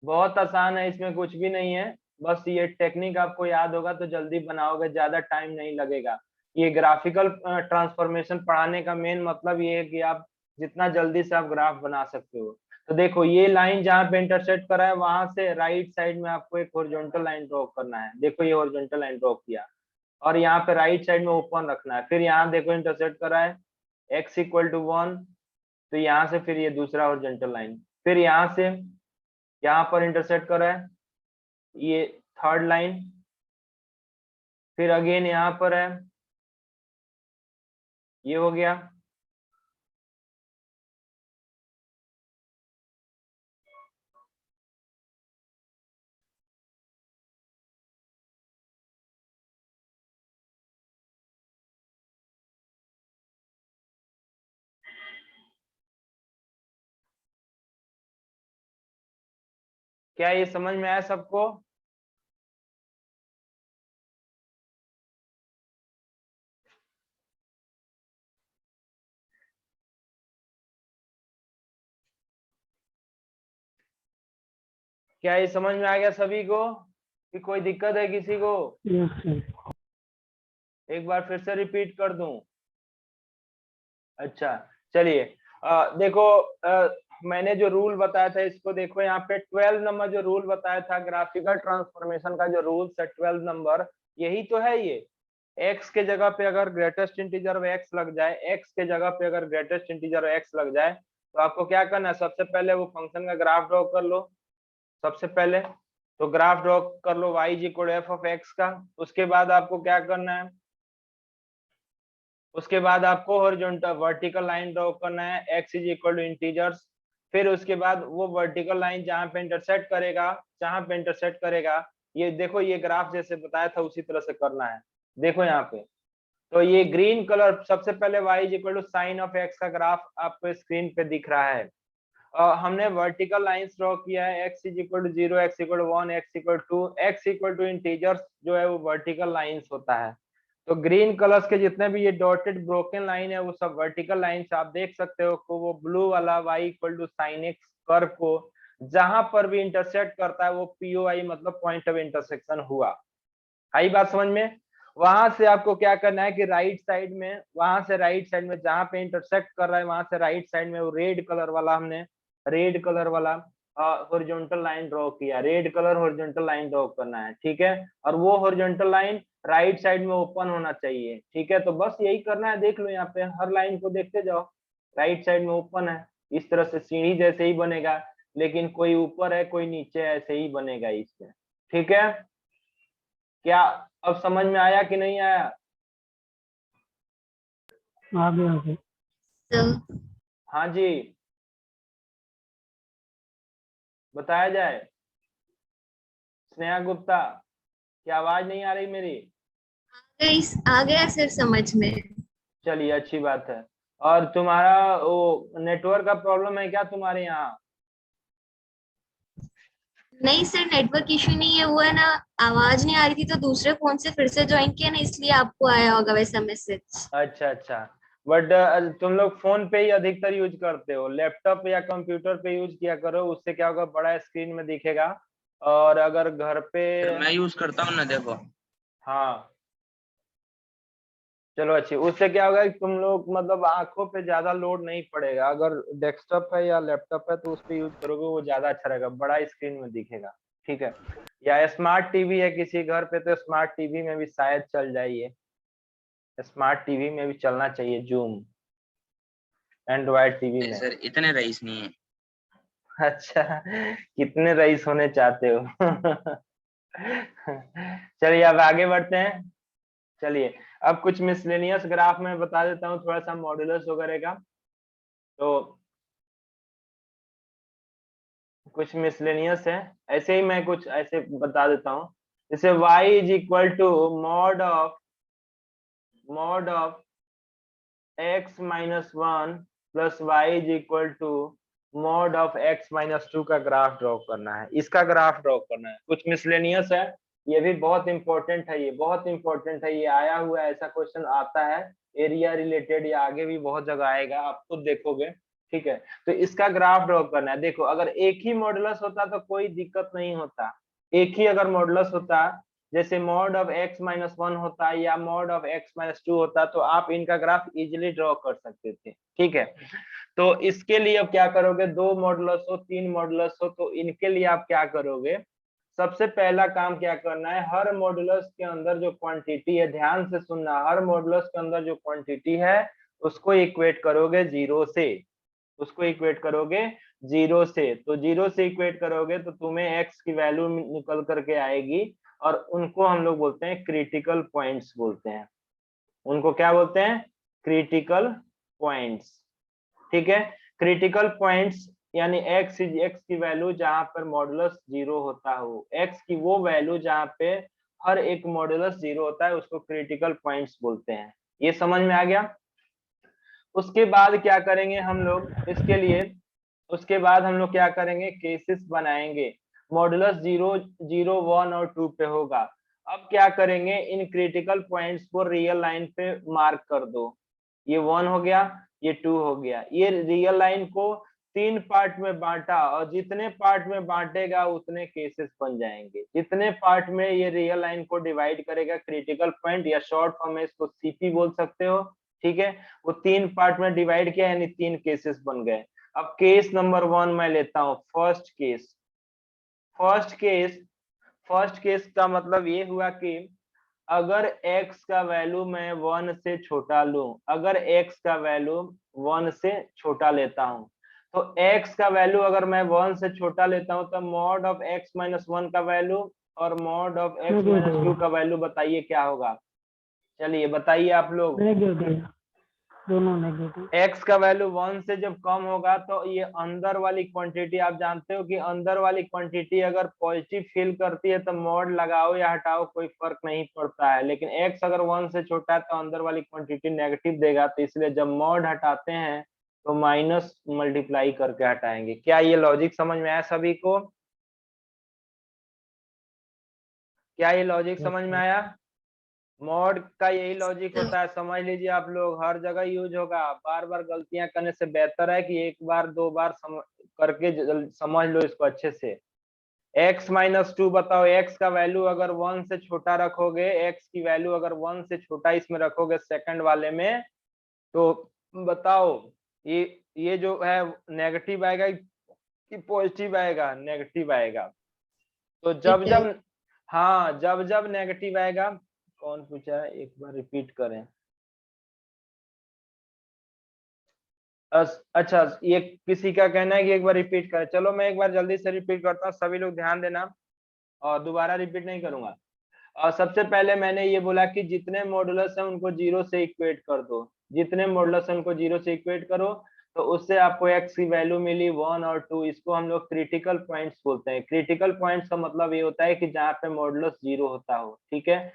S2: बहुत आसान है, इसमें कुछ भी नहीं है, बस ये टेक्निक आपको याद होगा तो जल्दी बनाओगे, ज्यादा टाइम नहीं लगेगा। ये ग्राफिकल ट्रांसफॉर्मेशन पढ़ाने का मेन मतलब ये है कि आप जितना जल्दी से आप ग्राफ बना सकते हो। तो देखो ये लाइन जहाँ पे इंटरसेक्ट करा है, वहां से राइट साइड में आपको एक हॉरिजॉन्टल लाइन ड्रॉ करना है। देखो ये हॉरिजॉन्टल लाइन ड्रॉ किया, और यहाँ पे राइट साइड में ओपन रखना है। फिर यहाँ देखो इंटरसेक्ट करा है x इक्वल टू 1, तो यहाँ से फिर ये दूसरा हॉरिजॉन्टल लाइन, फिर यहाँ से यहाँ पर इंटरसेक्ट करा है ये थर्ड लाइन, फिर अगेन यहाँ पर है, ये हो गया। क्या ये समझ में आया सबको? क्या ये समझ में आ गया सभी को, कि कोई दिक्कत है किसी को?
S4: Yes sir.
S2: एक बार फिर से रिपीट कर दूं? अच्छा चलिए, देखो मैंने जो रूल बताया था इसको देखो, यहाँ पे 12 नंबर जो रूल बताया था ग्राफिकल ट्रांसफॉर्मेशन का, जो रूल है 12 नंबर, यही तो है ये। x के जगह पे अगर ग्रेटेस्ट इंटीजर x लग जाए, x के जगह पे अगर ग्रेटेस्ट इंटीजर x लग जाए, तो आपको क्या करना है, सबसे पहले वो फंक्शन का ग्राफ ड्रॉ कर लो। सबसे पहले तो ग्राफ ड्रॉ कर लो y equal F of x का। उसके बाद आपको क्या करना है, उसके बाद आपको हॉरिजॉन्टल वर्टिकल लाइन ड्रॉ करना है x is equal to integers. फिर उसके बाद वो वर्टिकल लाइन जहां पे इंटरसेक्ट करेगा, ये देखो ये ग्राफ जैसे बताया था उसी तरह से करना है। देखो यहाँ पे तो ये ग्रीन कलर, सबसे पहले y is equal to sine of x का ग्राफ आपको स्क्रीन पे दिख रहा है। हमने वर्टिकल लाइंस ड्रॉ किया है, x is equal to 0, x equal to 1, x equal to 2, x equal to integers जो है वो वर्टिकल लाइंस होता है। तो ग्रीन कलर्स के जितने भी ये डॉटेड ब्रोकन लाइन है वो सब वर्टिकल लाइंस आप देख सकते हो। को वो ब्लू वाला y equal to sine x curve को जहां पर भी इंटरसेक्ट करता है वो POI मतलब पॉइंट ऑफ इंटरसेक्शन हुआ। आई बात समझ में? वहां से आपको क्या करना है कि राइट साइड में, वहां से राइट साइड में जहां पे इंटरसेक्ट कर रहा है वहां से राइट साइड में वो रेड कलर वाला, हमने रेड कलर वाला हॉरिजॉन्टल लाइन ड्रॉ किया। Red colour horizontal line draw करना है, ठीक है। और वो हॉरिजॉन्टल लाइन राइट साइड में ओपन होना चाहिए, ठीक है। तो बस यही करना है, देख लो यहाँ पे हर लाइन को देखते जाओ, राइट साइड में ओपन है, इस तरह से सीढ़ी जैसे ही बनेगा, लेकिन कोई ऊपर है कोई नीचे, ऐसे ही बनेगा इसमें, ठीक है। क्या अब समझ में आया कि नहीं आया?
S4: आ गया सर।
S2: हाँ जी, बताया जाए। स्नेहा गुप्ता, क्या आवाज नहीं आ रही मेरी?
S5: आ गया सर समझ में।
S2: चलिए अच्छी बात है। और तुम्हारा वो नेटवर्क का प्रॉब्लम है क्या तुम्हारे यहाँ?
S5: नहीं सर नेटवर्क इशू नहीं है, वो है ना आवाज नहीं आ रही थी तो दूसरे फोन से फिर से ज्वाइन किया ना, इसलिए आपको आया होगा वैसा मैसेज।
S2: अच्छा अच्छा, बट तुम लोग फोन पे ही अधिकतर यूज करते हो, लैपटॉप या कंप्यूटर पे यूज किया करो, उससे क्या होगा बड़ा स्क्रीन में दिखेगा। और अगर घर पे
S1: सर मैं यूज करता हूँ ना, देखो।
S2: हाँ चलो अच्छी, उससे क्या होगा कि तुम लोग मतलब आंखों पे ज्यादा लोड नहीं पड़ेगा। अगर डेस्कटॉप है या लैपटॉप है तो उस पे यूज करोगे वो ज्यादा अच्छा रहेगा, बड़ा स्क्रीन में दिखेगा। ठीक है, या स्मार्ट टीवी है किसी घर पे तो स्मार्ट टीवी में भी शायद चल जाइए, स्मार्ट टीवी में भी चलना चाहिए जूम, एंड्रॉयड टीवी
S1: नहीं
S2: में।
S1: सर, इतने रईस नहीं है।
S2: अच्छा, कितने रईस होने चाहते हो? चलिए अब आगे बढ़ते हैं। चलिए अब कुछ मिसलेनियस ग्राफ में बता देता हूँ थोड़ा सा मॉड्यूलस वगैरह का। तो कुछ मिसलेनियस है, ऐसे ही मैं कुछ ऐसे बता देता हूँ। जैसे y is equal to mod of x minus one plus y is equal to mod of x minus two का ग्राफ ड्रॉ करना है, इसका ग्राफ ड्रॉ करना है। कुछ मिसलेनियस है, ये भी बहुत इंपॉर्टेंट है, ये बहुत इंपॉर्टेंट है, ये आया हुआ है, ऐसा क्वेश्चन आता है एरिया रिलेटेड, या आगे भी बहुत जगह आएगा, आप खुद देखोगे। ठीक है, तो इसका ग्राफ ड्रॉ करना है। देखो अगर एक ही मॉडुलस होता तो कोई दिक्कत नहीं होता, एक ही अगर मॉडुलस होता, जैसे mod of x minus one होता है या mod of x minus to होता, तो आप इनका ग्राफ इजिली ड्रॉ कर सकते थे। ठीक है, तो इसके लिए अब क्या करोगे, दो मॉडुलस हो तीन मॉडुलस हो तो इनके लिए आप क्या करोगे, सबसे पहला काम क्या करना है, हर मॉडुलस के अंदर जो क्वांटिटी है, ध्यान से सुनना, हर मॉडुलस के अंदर जो क्वांटिटी है उसको इक्वेट करोगे जीरो से, उसको इक्वेट करोगे जीरो से। तो जीरो से इक्वेट करोगे तो तुम्हें x की वैल्यू निकल करके आएगी, और उनको हम लोग बोलते हैं क्रिटिकल पॉइंट्स बोलते हैं, उनको क्या बोलते हैं, क्रिटिकल पॉइंट्स। ठीक है, क्रिटिकल पॉइंट्स यानी x की वैल्यू जहां पर मॉडुलस जीरो होता हो, x की वो वैल्यू जहां पे हर एक मॉडुलस जीरो होता है उसको क्रिटिकल पॉइंट्स बोलते हैं। ये समझ में आ गया। उसके बाद क्या करेंगे हम लोग इसके लिए, उसके बाद हम लोग क्या करेंगे, केसेस बनाएंगे, मॉडुलस जीरो जीरो वन और टू पे होगा। अब क्या करेंगे, इन क्रिटिकल पॉइंट्स को रियल लाइन पे मार्क कर दो, ये वन हो गया, ये टू हो गया, ये रियल लाइन को तीन पार्ट में बांटा, और जितने पार्ट में बांटेगा उतने केसेस बन जाएंगे, जितने पार्ट में ये रियल लाइन को डिवाइड करेगा क्रिटिकल पॉइंट, या शॉर्ट फॉर्म में इसको सीपी बोल सकते हो। ठीक है, वो तीन पार्ट में डिवाइड किया यानी तीन केसेस बन गए। अब केस नंबर वन मैं लेता हूं, फर्स्ट केस। फर्स्ट केस का मतलब ये हुआ कि अगर x का वैल्यू मैं वन से छोटा लूं, अगर x का वैल्यू वन से छोटा लेता हूं, तो x का वैल्यू अगर मैं वन से छोटा लेता हूं तो mod of x minus one का वैल्यू और mod of x minus two का वैल्यू बताइए क्या होगा, चलिए बताइए आप लोग।
S4: नेगेटिव, दोनों नेगेटिव।
S2: x का वैल्यू वन से जब कम होगा तो ये अंदर वाली क्वांटिटी, आप जानते हो कि अंदर वाली क्वांटिटी अगर पॉजिटिव फिल करती है तो मॉड लगाओ या हटाओ कोई फर्क नहीं पड़ता है, लेकिन x अगर वन से छोटा है तो अंदर वाली क्वांटिटी नेगेटिव देगा, तो इसलिए जब मॉड हटाते हैं तो माइनस मल्टीप्लाई करके हटाएंगे। क्या ये लॉजिक समझ में आया सभी को, क्या ये लॉजिक समझ में आया? मॉड का यही लॉजिक होता है, समझ लीजिए आप लोग, हर जगह यूज होगा, बार बार गलतियां करने से बेहतर है कि एक बार दो बार करके समझ लो इसको अच्छे से। x माइनस टू बताओ, x का वैल्यू अगर वन से छोटा रखोगे, x की वैल्यू अगर वन से छोटा इसमें रखोगे सेकंड वाले में, तो बताओ ये जो है नेगेटिव आएगा कि पॉजिटिव आएगा, नेगेटिव आएगा। तो जब हाँ जब नेगेटिव आएगा, कौन पूछा है एक बार रिपीट करें। अच्छा ये किसी का कहना है कि एक बार रिपीट करें, चलो मैं एक बार जल्दी से रिपीट करता हूँ, सभी लोग ध्यान देना, और दोबारा रिपीट नहीं करूंगा। और सबसे पहले मैंने ये बोला कि जितने मॉडुलस है उनको जीरो से इक्वेट कर दो, जितने मॉडुलस है उनको जीरो से इक्वेट करो, तो उससे आपको x की वैल्यू मिली वन और टू, इसको हम लोग क्रिटिकल पॉइंट्स बोलते हैं। क्रिटिकल पॉइंट्स का मतलब ये होता है कि जहाँ पे मॉडुलस जीरो होता हो, ठीक है,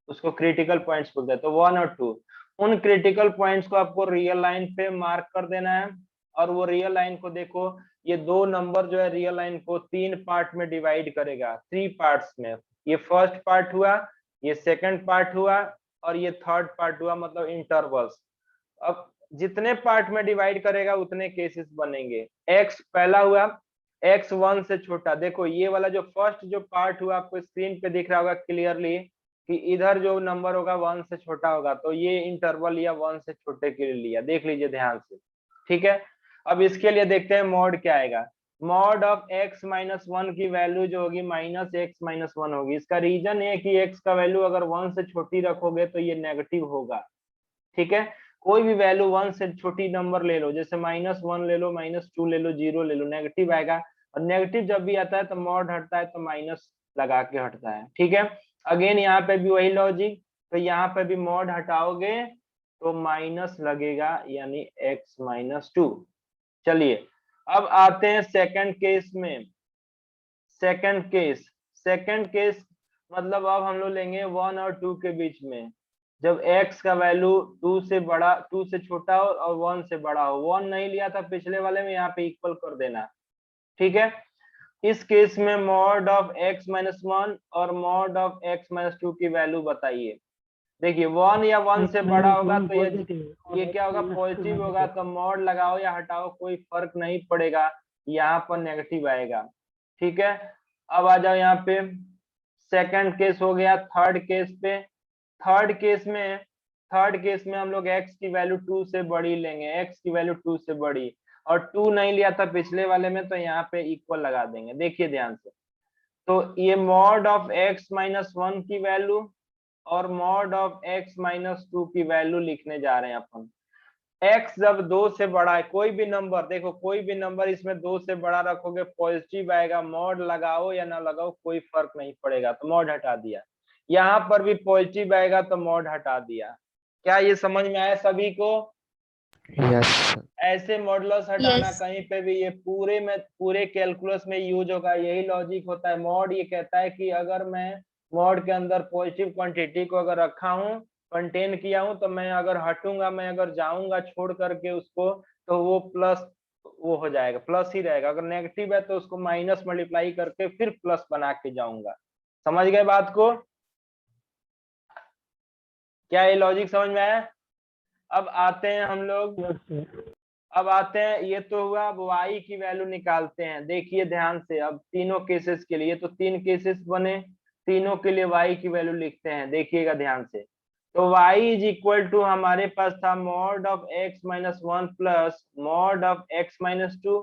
S2: उसको क्रिटिकल पॉइंट्स बोलते हैं। तो वन और टू, उन क्रिटिकल पॉइंट्स को आपको रियल लाइन पे मार्क कर देना है, और वो रियल लाइन को देखो, ये दो नंबर जो है रियल लाइन को तीन पार्ट में डिवाइड करेगा, थ्री पार्ट्स में, ये फर्स्ट पार्ट हुआ, ये सेकंड पार्ट हुआ, और ये थर्ड पार्ट हुआ, मतलब इंटरवल्स। अब जितने पार्ट में डिवाइड करेगा उतने केसेस बनेंगे। x पहला हुआ, x 1 से छोटा। देखो ये वाला जो फर्स्ट जो पार्ट हुआ आपको स्क्रीन पे दिख रहा होगा क्लियरली कि इधर जो नंबर होगा 1 से छोटा होगा, तो ये इंटरवल लिया 1 से छोटे के लिए लिया, देख लीजिए ध्यान से, ठीक है। अब इसके लिए देखते हैं मॉड क्या आएगा। मॉड ऑफ x माइनस 1 की वैल्यू जो होगी माइनस x माइनस 1 होगी। इसका रीजन है कि x का वैल्यू अगर 1 से छोटी रखोगे तो ये नेगेटिव होगा, ठीक है। कोई भी वैल्यू 1 से छोटी नंबर ले लो, जैसे -1 ले लो, -2 ले लो, 0 ले लो, नेगेटिव आएगा। और नेगेटिव जब भी आता है तो मॉड हटता है तो माइनस लगा के हटता है, ठीक है। अगेन यहाँ पे भी वही लॉजिक, तो यहाँ पे भी मॉड हटाओगे तो माइनस लगेगा, यानी x माइनस 2। चलिए अब आते हैं सेकंड केस में। सेकंड केस मतलब अब हम लोग लेंगे 1 और 2 के बीच में, जब x का वैल्यू 2 से बड़ा, 2 से छोटा हो और 1 से बड़ा हो। 1 नहीं लिया था पिछले वाले में, यहाँ पे इक्वल कर देना, ठीक है। इस केस में मॉड ऑफ x माइनस 1 और मॉड ऑफ x माइनस 2 की वैल्यू बताइए। देखिए 1 या 1 से बड़ा होगा तो ये क्या होगा, पॉजिटिव होगा, तो मॉड लगाओ या हटाओ कोई फर्क नहीं पड़ेगा, यहाँ पर नेगेटिव आएगा, ठीक है। अब आ जाओ यहाँ पे, सेकंड केस हो गया। थर्ड केस में हम लोग x की वैल्यू 2 से बड़ी लेंगे, x की वैल्यू 2 से बड़ी, और 2 नहीं लिया था पिछले वाले में तो यहाँ पे इक्वल लगा देंगे। देखिए ध्यान से, तो ये मॉड ऑफ x माइनस 1 की वैल्यू और मॉड ऑफ x माइनस 2 की वैल्यू लिखने जा रहे हैं अपन। x जब 2 से बड़ा है, कोई भी नंबर, देखो कोई भी नंबर इसमें 2 से बड़ा रखोगे पॉजिटिव आएगा, मॉड लगाओ या ना लगाओ कोई फर्क नहीं पड़ेगा, तो मॉड हटा दिया। यहाँ पर भी पॉजिटिव आएगा तो मॉड हटा दिया। क्या ये समझ में आया सभी को?
S6: यस।
S2: ऐसे मॉडुलस हटाना
S5: Yes.
S2: कहीं पे भी ये पूरे कैलकुलस में यूज होगा, यही लॉजिक होता है। मॉड ये कहता है कि अगर मैं मॉड के अंदर पॉजिटिव क्वांटिटी को अगर रखा हूँ, कंटेन किया हूँ, तो मैं अगर हटूंगा, मैं अगर जाऊंगा छोड़ करके उसको, तो वो प्लस वो हो जाएगा, प्लस ही रहेगा। अगर नेगेटिव है तो उसको माइनस मल्टीप्लाई करके फिर प्लस बना के जाऊंगा। समझ गए बात को? क्या ये लॉजिक समझ में आया? अब आते हैं हम लोग, ये तो हुआ। अब y की वैल्यू निकालते हैं। देखिए ध्यान से, अब तीनों केसेस के लिए, तो 3 केसेस बने, तीनों के लिए y की वैल्यू लिखते हैं। देखिएगा ध्यान से, तो y इज इक्वल टू हमारे पास था मॉड ऑफ x माइनस 1 प्लस मॉड ऑफ x माइनस 2।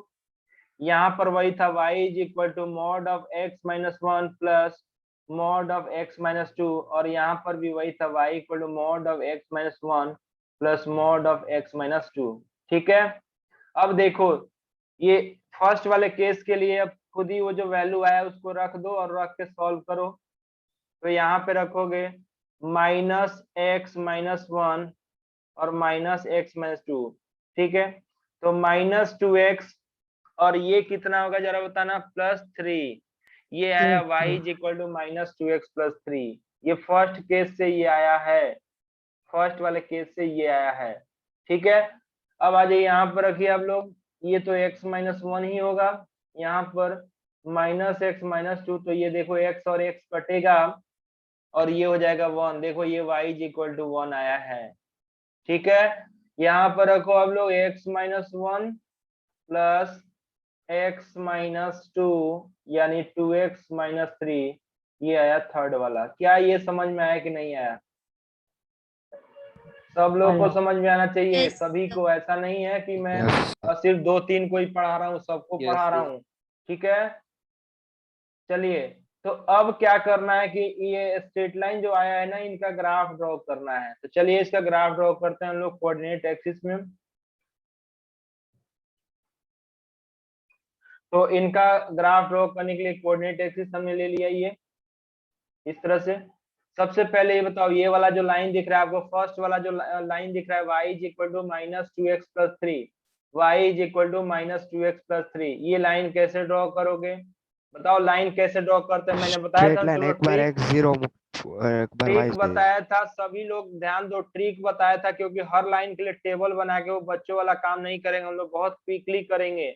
S2: यहाँ पर वही था, y is equal to mod of x minus 1 प्लस मॉड ऑफ x माइनस 2, और यहाँ पर भी वही था, y equal to mod of x minus 1 प्लस मॉड ऑफ x माइनस 2, ठीक है। अब देखो ये फर्स्ट वाले केस के लिए अब खुद ही वो जो वैल्यू आया उसको रख दो और रख के सॉल्व करो। तो यहाँ पे रखोगे माइनस x माइनस 1 और माइनस x माइनस 2, ठीक है। तो माइनस 2x और ये कितना होगा जरा बताना, +3। ये आया y is equal to minus 2x plus 3। ये फर्स्ट केस से ये आया है, फर्स्ट वाले केस से ये आया है, ठीक है। अब आ जाइए यहाँ पर रखिए आप लोग, ये तो x माइनस 1 ही होगा, यहाँ पर माइनस x माइनस 2, तो ये देखो x और x कटेगा और ये हो जाएगा 1। देखो ये y इज इक्वल टू 1 आया है, ठीक है। यहाँ पर रखो आप लोग x minus 1 plus x minus 2 यानी 2x माइनस 3, ये आया थर्ड वाला। क्या ये समझ में आया कि नहीं आया? सब लोग को समझ में आना चाहिए,
S5: Yes.
S2: सभी को। ऐसा नहीं है कि मैं
S6: Yes.
S2: सिर्फ 2-3 को ही पढ़ा रहा हूँ, सबको
S3: Yes,
S2: पढ़ा रहा
S3: yes.
S2: हूँ, ठीक है। चलिए तो अब क्या करना है कि ये स्ट्रेट लाइन जो आया है ना, इनका ग्राफ ड्रॉ करना है। तो चलिए इसका ग्राफ ड्रॉ करते हैं हम लोग कोऑर्डिनेट एक्सिस में। तो इनका ग्राफ ड्रॉ करने के लिए कोऑर्डिनेट एक्सिस हमने ले लिया ये इस तरह से। सबसे पहले ये बताओ, ये वाला जो लाइन दिख रहा है आपको, फर्स्ट वाला जो लाइन दिख रहा है, y is equal to minus 2x plus 3, y is equal to minus 2x plus 3, ये लाइन कैसे ड्रॉ करोगे? बताओ लाइन कैसे ड्रॉ करते हैं? मैंने बताया था,
S6: लाइन, एक बार x0 एक बार
S2: ट्रिक
S6: y0
S2: बताया था, सभी लोग ध्यान दो, ट्रिक बताया था, क्योंकि हर लाइन के लिए टेबल बना के वो बच्चों वाला काम नहीं करेंगे, हम लोग बहुत क्विकली करेंगे।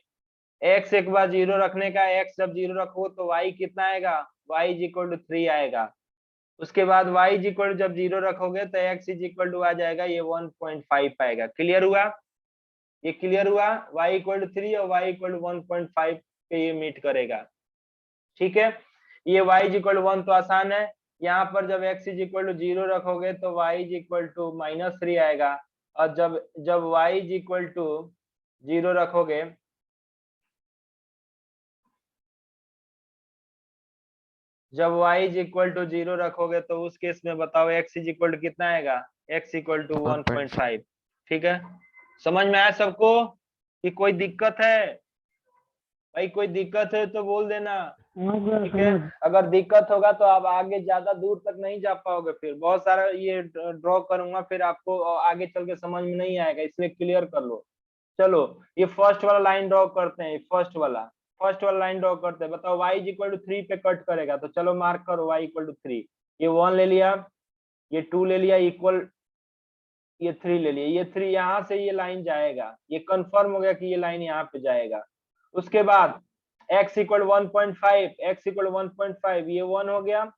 S2: x एक बार 0 रखने का, x जब 0 रखो तो y कितना आएगा, y इज इक्वल टू 3 आएगा। उसके बाद y इज इक्वल जब 0 रखोगे तो x इज इक्वल टू आ जाएगा ये 1.5 आएगा। क्लियर हुआ? ये क्लियर हुआ, y इक्वल टू 3 और y इक्वल टू 1.5 पे ये मीट करेगा। ठीक है, ये y इक्वल टू 1 तो आसान है। यहाँ पर जब x इक्वल टू 0 रखोगे तो y इक्वल टू -3 आएगा, और जब जब y इक्वल टू 0 रखोगे जब y इक्वल टू 0 रखोगे तो उस केस में बताओ x इक्वल टू कितना आएगा, x इक्वल टू 1.5। ठीक है, समझ में आया सबको कि कोई दिक्कत है? भाई कोई दिक्कत है तो बोल देना। ठीक है, अगर दिक्कत होगा तो आप आगे ज्यादा दूर तक नहीं जा पाओगे, फिर बहुत सारा ये ड्रॉ करूंगा फिर आपको आगे चल के समझ में नहीं आएगा, इसलिए क्लियर कर लो। चलो ये फर्स्ट वाला लाइन ड्रॉ करते हैं, फर्स्ट वाला लाइन ड्रॉ करते हैं। बताओ y इक्वल टू 3 पे कट करेगा, तो चलो मार्क करो y इक्वल टू 3। ये 1 ले लिया, ये 2 ले लिया, इक्वल ये 3 ले लिया, ये 3 यहाँ से ये लाइन जाएगा, ये कंफर्म हो गया कि ये लाइन यहाँ पे जाएगा। उसके बाद x इक्वल 1.5, x इक्वल 1.5, ये 1 हो गया,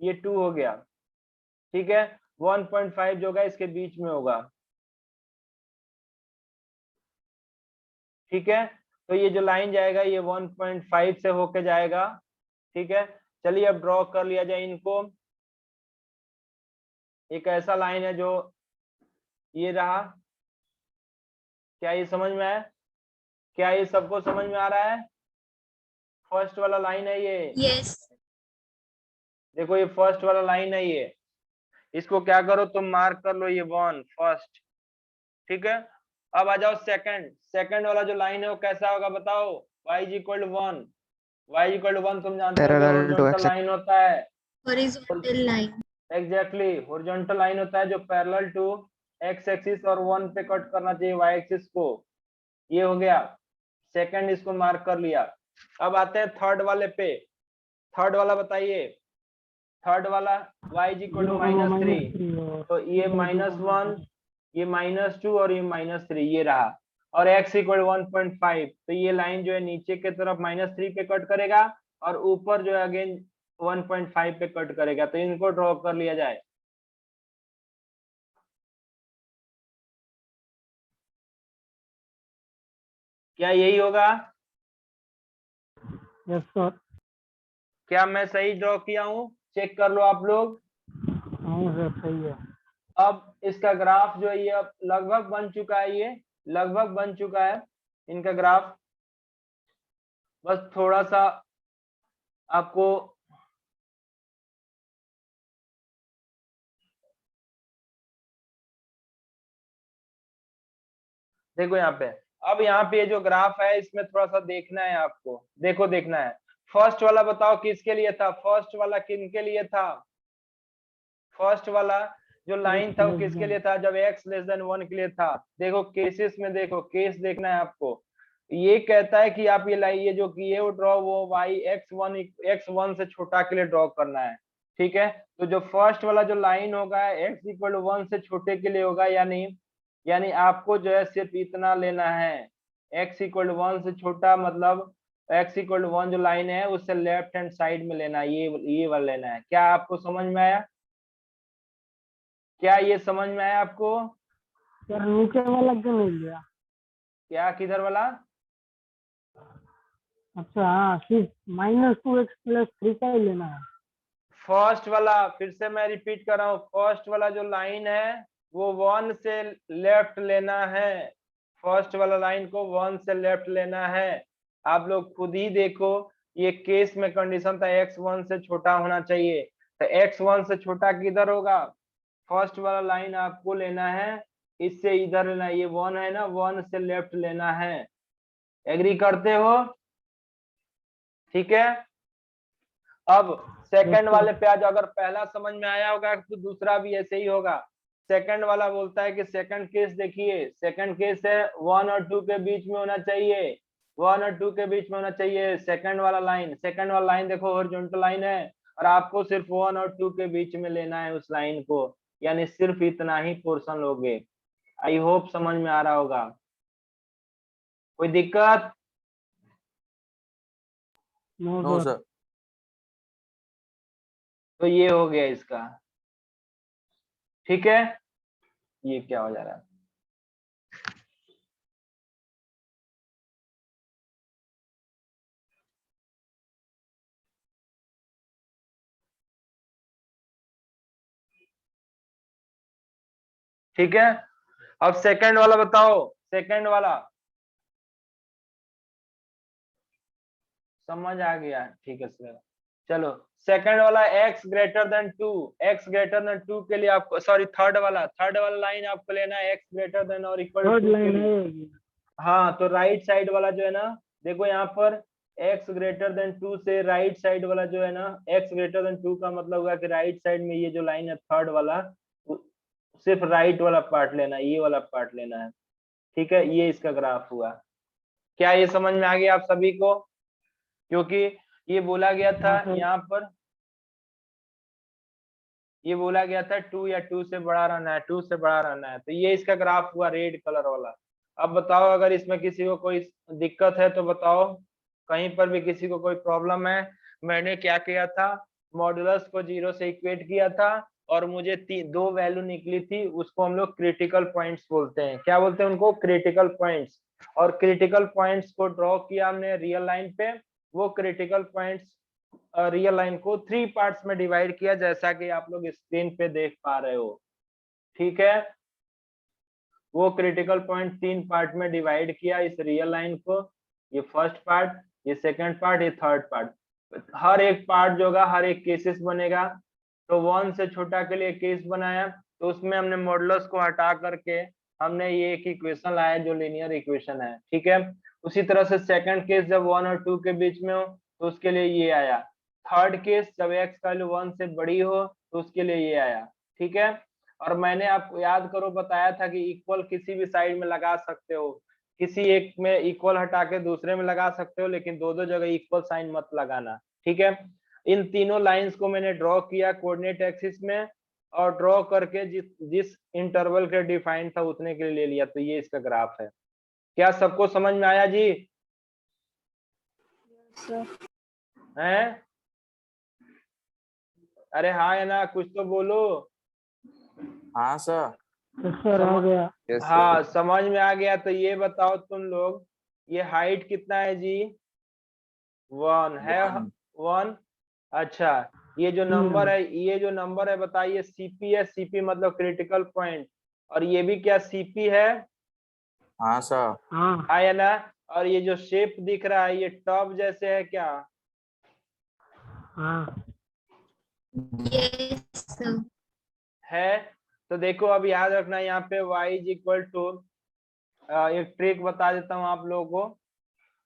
S2: ये 2 हो गया। ठीक है, 1.5 जो होगा इसके बीच में होगा। ठीक है, तो ये जो लाइन जाएगा ये 1.5 से होके जाएगा। ठीक है, चलिए अब ड्रॉ कर लिया जाए इनको। एक ऐसा लाइन है जो ये रहा, क्या ये समझ में आया? क्या ये सबको समझ में आ रहा है? फर्स्ट वाला लाइन है ये।
S5: यस।
S2: देखो ये फर्स्ट वाला लाइन है ये, इसको क्या करो तुम मार्क कर लो, ये 1 फर्स्ट। ठीक है, अब आ जाओ सेकंड वाला जो लाइन है वो कैसा होगा बताओ? y equal to 1, y equal to 1 तुम जानते हो हॉरिजॉन्टल लाइन होता है।
S5: Horizontal line.
S2: Exactly, horizontal line होता है जो पैरेलल टू x एक्सिस और 1 पे कट करना चाहिए y एक्सिस को। ये हो गया सेकंड, इसको मार्क कर लिया। अब आते हैं थर्ड वाले पे। थर्ड वाला बताइए, थर्ड वाला y इक्वल टू -3, तो ये -1, ये -2 और ये -3 ये रहा, और x इक्वल 1.5, तो ये लाइन जो है नीचे के तरफ -3 पे कट करेगा और ऊपर जो है अगेन 1.5 पे कट करेगा। तो इनको ड्रॉ कर लिया जाए। क्या यही होगा?
S4: Yes sir.
S2: क्या मैं सही ड्रॉ किया हूँ? चेक कर लो आप लोग।
S4: हाँ सर सही है।
S2: अब इसका ग्राफ जो है ये अब लगभग बन चुका है, ये लगभग बन चुका है इनका ग्राफ। बस थोड़ा सा आपको देखो यहाँ पे, अब यहाँ पे ये जो ग्राफ है इसमें थोड़ा सा देखना है आपको, देखो देखना है। फर्स्ट वाला बताओ किसके लिए था? फर्स्ट वाला किनके लिए था? फर्स्ट वाला जो लाइन था वो किसके लिए था? जब x लेस देन 1 के लिए था। देखो केसेस में, देखो केस देखना है आपको। ये कहता है कि आप ये लाइन, ये जो किए वो ड्रॉ, वो y x1 से छोटा के लिए ड्रॉ करना है। ठीक है, तो जो फर्स्ट वाला जो लाइन होगा x इक्वल 1 से छोटे के लिए होगा, यानी आपको जो है सिर्फ इतना लेना है, x इक्वल 1 से छोटा, मतलब x इक्वल 1 जो लाइन है उससे लेफ्ट हैंड साइड में लेना है, ये वाला लेना है। क्या आपको समझ में आया? क्या ये समझ में आया आपको?
S4: सर नीचे वाला क्यों नहीं लिया?
S2: क्या किधर वाला?
S4: अच्छा हाँ, सिर्फ -2x + 3 का ही लेना है।
S2: फर्स्ट वाला, फिर से मैं रिपीट कर रहा हूँ, फर्स्ट वाला जो लाइन है वो 1 से लेफ्ट लेना है। फर्स्ट वाला लाइन को 1 से लेफ्ट लेना है। आप लोग खुद ही देखो, ये केस में कंडीशन था x1 से छोटा होना चाहिए, तो x1 से छोटा किधर होगा? फर्स्ट वाला लाइन आपको लेना है, इससे इधर लेना है, ये 1 है ना, 1 से लेफ्ट लेना है। एग्री करते हो? ठीक है, अब सेकंड वाले पे आ जाओ। अगर पहला समझ में आया होगा तो दूसरा भी ऐसे ही होगा। सेकंड वाला बोलता है कि सेकंड केस देखिए, सेकंड केस है 1 और 2 के बीच में होना चाहिए, 1 और 2 के बीच में होना चाहिए सेकंड वाला लाइन देखो हॉरिजॉन्टल लाइन है, और आपको सिर्फ 1 और 2 के बीच में लेना है उस लाइन को, यानी सिर्फ इतना ही पोर्शन लोगे। आई होप समझ में आ रहा होगा। कोई दिक्कत?
S3: No sir.
S2: तो ये हो गया इसका। ठीक है, ये क्या हो जा रहा है? ठीक है। अब सेकंड वाला बताओ, सेकंड वाला समझ आ गया, ठीक है सर। चलो सेकंड वाला x greater than 2, x greater than 2 के लिए आपको, सॉरी थर्ड वाला लाइन आपको लेना है x ग्रेटर देन और इक्वल
S4: थर्ड
S2: टू के
S4: लाइन
S2: लिए।
S4: है।
S2: हाँ तो राइट साइड वाला जो है ना, देखो यहाँ पर x ग्रेटर देन 2 से राइट साइड वाला जो है ना, x ग्रेटर देन 2 का मतलब हुआ कि राइट साइड में ये जो लाइन है थर्ड वाला, सिर्फ राइट वाला पार्ट लेना है, ये वाला पार्ट लेना है, ठीक है। ये इसका ग्राफ हुआ। क्या ये समझ में आ गया आप सभी को? क्योंकि ये बोला गया था यहाँ पर, ये बोला गया था 2 या 2 से बड़ा रहना है, 2 से बड़ा रहना है, तो ये इसका ग्राफ हुआ रेड कलर वाला। अब बताओ अगर इसमें किसी को कोई दिक्कत है तो बताओ, कहीं पर भी किसी को कोई प्रॉब्लम है। मैंने क्या किया था, मॉडुलस को 0 से इक्वेट किया था और मुझे 2 वैल्यू निकली थी, उसको हम लोग क्रिटिकल पॉइंट्स बोलते हैं। क्या बोलते हैं उनको? Critical points. और क्रिटिकल पॉइंट्स को ड्रॉ किया हमने रियल लाइन पे। वो क्रिटिकल पॉइंट्स रियल लाइन को 3 पार्ट्स में डिवाइड किया, जैसा कि आप लोग स्क्रीन पे देख पा रहे हो, ठीक है। वो क्रिटिकल पॉइंट 3 पार्ट में डिवाइड किया इस रियल लाइन को, ये फर्स्ट पार्ट, ये सेकंड पार्ट, ये थर्ड पार्ट। हर एक पार्ट जो होगा हर एक केसेस बनेगा। तो 1 से छोटा के लिए केस बनाया, तो उसमें हमने मॉडुलस को हटा करके हमने ये एक इक्वेशन लाया जो लीनियर इक्वेशन है, ठीक है। उसी तरह से सेकंड केस जब 1 और 2 के बीच में हो तो उसके लिए ये आया। थर्ड केस जब x का वैल्यू 1 से बड़ी हो तो उसके लिए ये आया, ठीक है। और मैंने आपको याद करो बताया था कि इक्वल किसी भी साइड में लगा सकते हो, किसी एक में इक्वल हटा के दूसरे में लगा सकते हो, लेकिन दो जगह इक्वल साइन मत लगाना, ठीक है। इन तीनों लाइंस को मैंने ड्रॉ किया कोऑर्डिनेट एक्सिस में, और ड्रॉ करके जिस इंटरवल के डिफाइन था उतने के लिए ले लिया, तो ये इसका ग्राफ है। क्या सबको समझ में आया जी? हैं? अरे हाँ है ना, कुछ तो बोलो।
S3: हाँ सर।
S4: सर आ गया।
S2: हाँ समझ में आ गया। तो ये बताओ तुम लोग, ये हाइट कितना है जी? 1 है। 1। अच्छा ये जो नंबर है, ये जो नंबर है बताइए सीपी है। सीपी मतलब क्रिटिकल पॉइंट। और ये भी क्या सीपी है?
S3: हाँ सर।
S4: हाँ
S2: है ना। और ये जो शेप दिख रहा है ये टॉप जैसे है क्या?
S4: हाँ
S5: यस सर।
S2: है। तो देखो अब याद रखना यहाँ पे y इज इक्वल टू, एक ट्रिक बता देता हूँ आप लोगों को,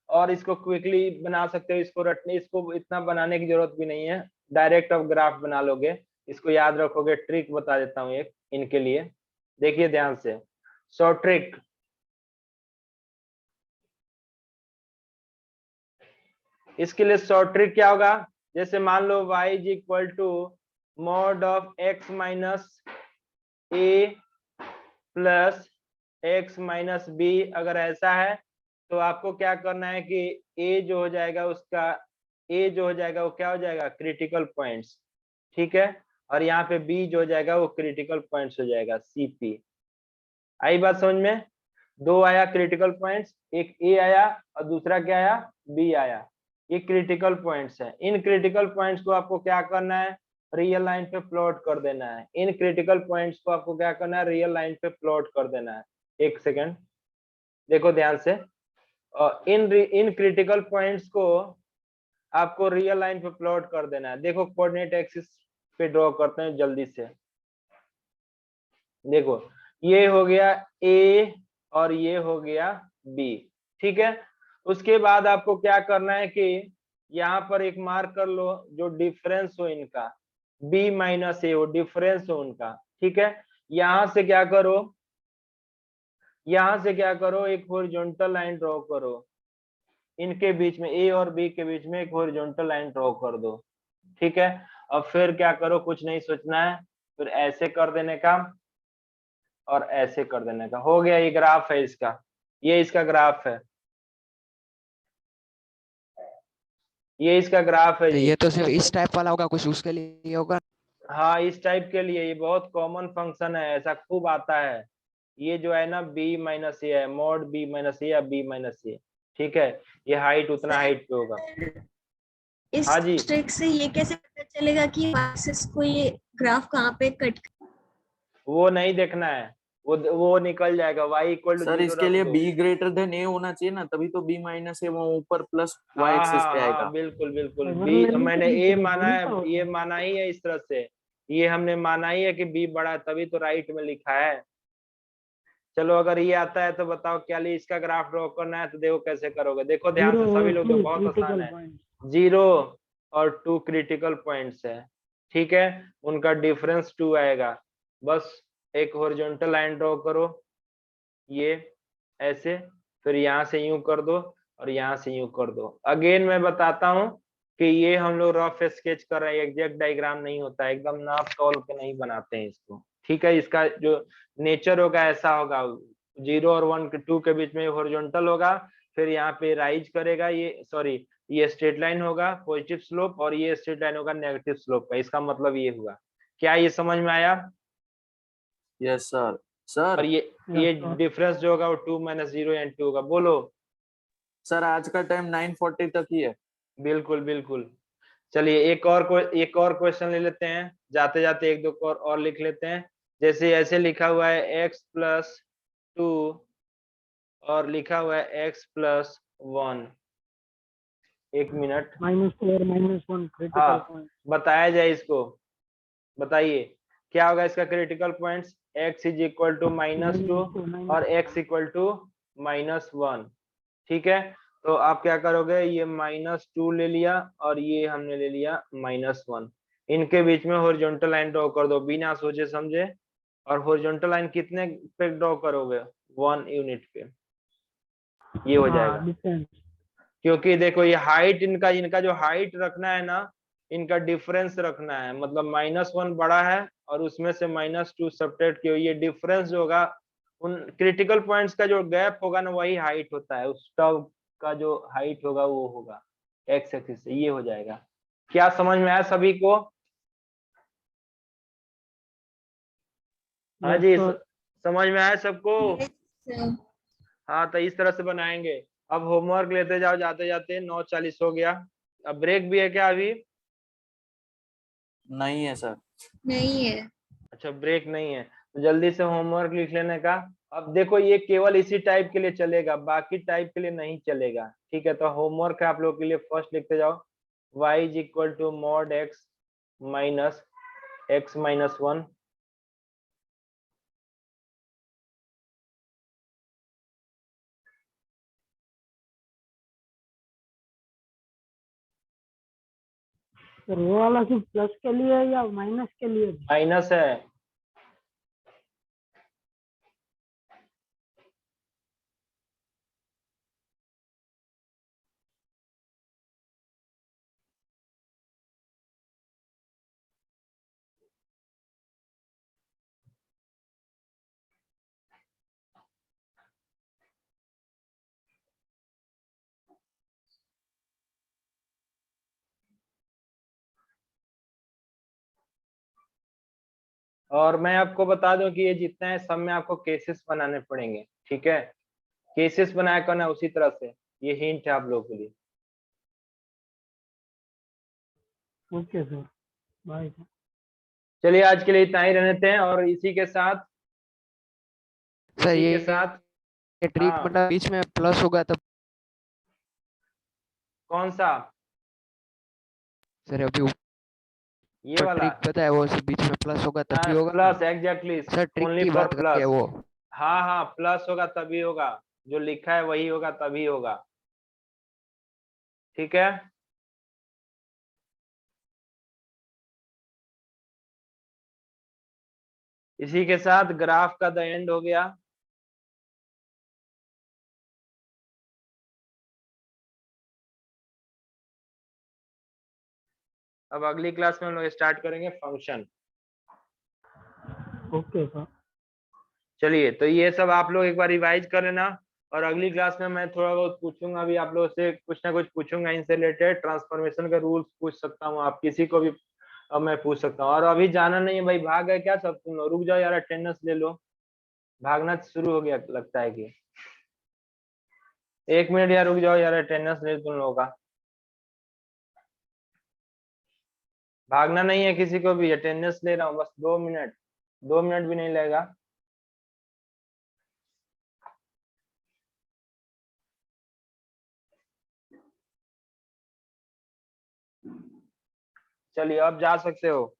S2: और इसको क्विकली बना सकते हो। इसको रटने, इसको इतना बनाने की जरूरत भी नहीं है, डायरेक्ट अब ग्राफ बना लोगे, इसको याद रखोगे। ट्रिक बता देता हूँ एक इनके लिए, देखिए ध्यान से। सो ट्रिक, इसके लिए शॉर्ट ट्रिक क्या होगा? जैसे मान लो y is equal to mod of x minus a plus x minus b। अगर ऐसा है तो आपको क्या करना है कि a जो हो जाएगा उसका, a जो हो जाएगा वो क्या हो जाएगा? क्रिटिकल पॉइंट्स, ठीक है। और यहाँ पे b जो हो जाएगा वो क्रिटिकल पॉइंट्स हो जाएगा, CP। आई बात समझ में? 2 आया क्रिटिकल पॉइंट्स, एक a आया और दूसरा क्या आया? b आया। ये क्रिटिकल पॉइंट्स है। इन क्रिटिकल पॉइंट्स को आपको क्या करना है? रियल लाइन पे प्लॉट कर देना है। इन क्रिटिकल पॉइंट्स को आपको क्या करना है? रियल लाइन पे प्लॉट कर देना है। एक सेकेंड देखो ध्यान से। इन क्रिटिकल पॉइंट्स को आपको रियल लाइन पे प्लॉट कर देना है। देखो कोऑर्डिनेट एक्सिस पे ड्रॉ करते हैं जल्दी से। देखो ये हो गया A और ये हो गया B, ठीक है। उसके बाद आपको क्या करना है कि यहाँ पर एक मार्क कर लो जो डिफरेंस हो इनका, B माइनस A हो, डिफरेंस हो उनका, ठीक है। यहां से क्या करो, यहां से क्या करो, एक हॉरिजॉन्टल लाइन ड्रॉ करो इनके बीच में, A और B के बीच में एक हॉरिजॉन्टल लाइन ड्रॉ कर दो, ठीक है। अब फिर क्या करो, कुछ नहीं सोचना है, फिर ऐसे कर देने का और ऐसे कर देने का। हो गया, ये ग्राफ है इसका, ये इसका ग्राफ है, ये इसका ग्राफ है
S6: तो
S2: जी।
S6: ये तो सिर्फ इस टाइप वाला होगा, कुछ उसके लिए होगा?
S2: हाँ इस टाइप के लिए ये बहुत कॉमन फंक्शन है, ऐसा खूब आता है। ये जो है ना b माइनस ए है, मॉड b माइनस ए या b माइनस ए, ठीक है। ये हाइट उतना हाइट पे होगा।
S5: इस
S2: हाँ जी।
S5: ट्रिक से ये कैसे पता चलेगा कि एक्सिस को ये ग्राफ कहाँ पे कट?
S2: वो नहीं देखना है, वो निकल जाएगा, y इक्वल टू
S3: सर
S2: 0
S3: इसके
S2: रख
S3: लिए
S2: दो।
S3: b ग्रेटर देन a होना चाहिए ना, तभी तो b माइनस है वो ऊपर प्लस y
S2: हाँ
S3: एक्सिस
S2: हाँ
S3: पे
S2: हाँ
S3: आएगा।
S2: बिल्कुल बिल्कुल,
S4: अगर
S2: बी
S4: वैल्यू
S2: मैंने
S4: तो
S2: ए
S4: दिख रहा
S2: माना
S4: है,
S2: है,
S4: उल्टा होता
S2: ये
S4: है।
S2: माना ही है इस तरह से, ये हमने माना ही है कि बी बड़ा है, तभी तो राइट में लिखा है। चलो अगर ये आता है तो बताओ क्या लिए इसका ग्राफ ड्रॉ करना है, तो देखो कैसे करोगे, देखो ध्यान
S4: 0
S2: से सभी
S4: और
S2: लोग,
S4: 2
S2: तो बहुत आसान
S4: क्रिटिकल
S2: है।
S4: पॉइंट।
S2: 0 और 2 क्रिटिकल पॉइंट्स है, ठीक है, उनका डिफरेंस 2 आएगा। बस एक हॉरिजॉन्टल लाइन ड्रॉ करो, ये ऐसे, फिर यहाँ से यूं कर दो और यहाँ से यूं कर दो। अगेन मैं बताता हूँ कि ये हम लोग रफ स्केच कर रहे हैं, एग्जैक्ट डायग्राम नहीं होता है, एकदम नाप तौल के नहीं बनाते हैं इसको, ठीक है। इसका जो नेचर होगा ऐसा होगा, 0 और 1 के 2 के बीच में हॉरिजॉन्टल होगा, फिर यहाँ पे राइज करेगा, ये सॉरी ये स्ट्रेट लाइन होगा पॉजिटिव स्लोप, और ये स्ट्रेट लाइन होगा नेगेटिव स्लोप का। इसका मतलब ये हुआ, क्या ये समझ में आया?
S3: Yes sir.
S2: और
S3: सर
S2: ये डिफरेंस जो होगा वो 2 माइनस 0 एंड 2 होगा। बोलो।
S3: सर आज का टाइम 9:40 तक ही है।
S2: बिल्कुल बिल्कुल। चलिए एक और क्वेश्चन ले लेते हैं, जाते जाते एक दो और लिख लेते हैं। जैसे ऐसे लिखा हुआ है x+2 और लिखा हुआ है x+1। एक मिनट,
S4: -2 और -1 क्रिटिकल
S2: हाँ
S4: पॉइंट।
S2: बताया जाए इसको, बताइए क्या होगा इसका critical points. x is equal to -2 और x इक्वल टू -1, ठीक है। तो आप क्या करोगे, ये -2 ले लिया और ये हमने ले लिया -1, इनके बीच में हॉरिजॉन्टल लाइन ड्रॉ कर दो बिना सोचे समझे। और हॉरिजॉन्टल लाइन कितने पे ड्रॉ करोगे, 1 यूनिट पे, ये हो जाएगा।
S4: डिफरेंस।
S2: क्योंकि देखो ये हाइट इनका जो हाइट रखना है ना, इनका डिफरेंस रखना है, मतलब -1 बड़ा है और उसमें से -2 सब्ट्रैक्ट किया, ये डिफरेंस जो होगा उन क्रिटिकल पॉइंट्स का जो गैप होगा ना, वही हाइट होता है, उस टर्व का जो हाइट होगा वो होगा एक्स एक्सिस से, ये हो जाएगा। क्या समझ में आया सभी को? हाँ जी, समझ में आया सबको?
S5: Yes, sir.
S2: हाँ तो इस तरह से बनाएंगे। अब होमवर्क लेते जाओ जाते जाते, 9:40 हो गया। अब ब्रेक भी है क्या अभी?
S3: नहीं है सर।
S5: नहीं है।
S2: अच्छा ब्रेक नहीं है, तो जल्दी से होमवर्क लिख लेने का। अब देखो ये केवल इसी टाइप के लिए चलेगा, बाकी टाइप के लिए नहीं चलेगा, ठीक है। तो होमवर्क है आप लोग के लिए, फर्स्ट लिखते जाओ, y is equal to mod x minus x-1।
S4: Sir वो वाला सिर्फ प्लस के लिए है या माइनस के लिए?
S2: माइनस है। और मैं आपको बता दूं कि ये जितना है सब में आपको केसेस बनाने पड़ेंगे, ठीक है। केसेस बनाया करना उसी तरह से, ये हिंट है आप लोगों के लिए।
S4: Okay sir, bye.
S2: चलिए आज के लिए इतना ही रहने देते हैं, और इसी के साथ
S6: सर
S2: इसी
S6: ये
S2: के साथ
S6: ट्रिक
S2: हाँ
S6: मतलब बीच में प्लस होगा तब।
S2: कौन सा?
S6: सर अभी
S2: ये
S6: ऊपर
S2: वाला?
S6: ट्रिक बताया वो से बीच में प्लस होगा तभी होगा ना।
S2: Plus exactly,
S6: sir trick
S2: only
S6: की
S2: फॉर
S6: बात करके
S2: प्लस।
S6: वो।
S2: हाँ हाँ प्लस होगा तभी होगा, जो लिखा है वही होगा तभी होगा, ठीक है। इसी के साथ ग्राफ का द एंड हो गया। अब अगली क्लास में हम लोग स्टार्ट करेंगे फंक्शन।
S4: Okay sir.
S2: चलिए तो ये सब आप लोग एक बार रिवाइज कर लेना, और अगली क्लास में मैं थोड़ा बहुत पूछूंगा, अभी आप लोगों से कुछ ना कुछ पूछूंगा इनसे रिलेटेड, ट्रांसफॉर्मेशन का रूल्स पूछ सकता हूँ, आप किसी को भी अब मैं पूछ सकता हूँ। और अभी जाना नहीं है भाई, भाग गए क्या सब तुम लोग? रुक जाओ यार, अटेंडेंस ले लो, भागना शुरू हो गया लगता है कि। 1 मिनट यार रुक जाओ यार, अटेंडेंस ले तुम लोगों का, भागना नहीं है किसी को भी, अटेंडेंस ले रहा हूँ बस 2 मिनट, 2 मिनट भी नहीं लगेगा। चलिए अब जा सकते हो।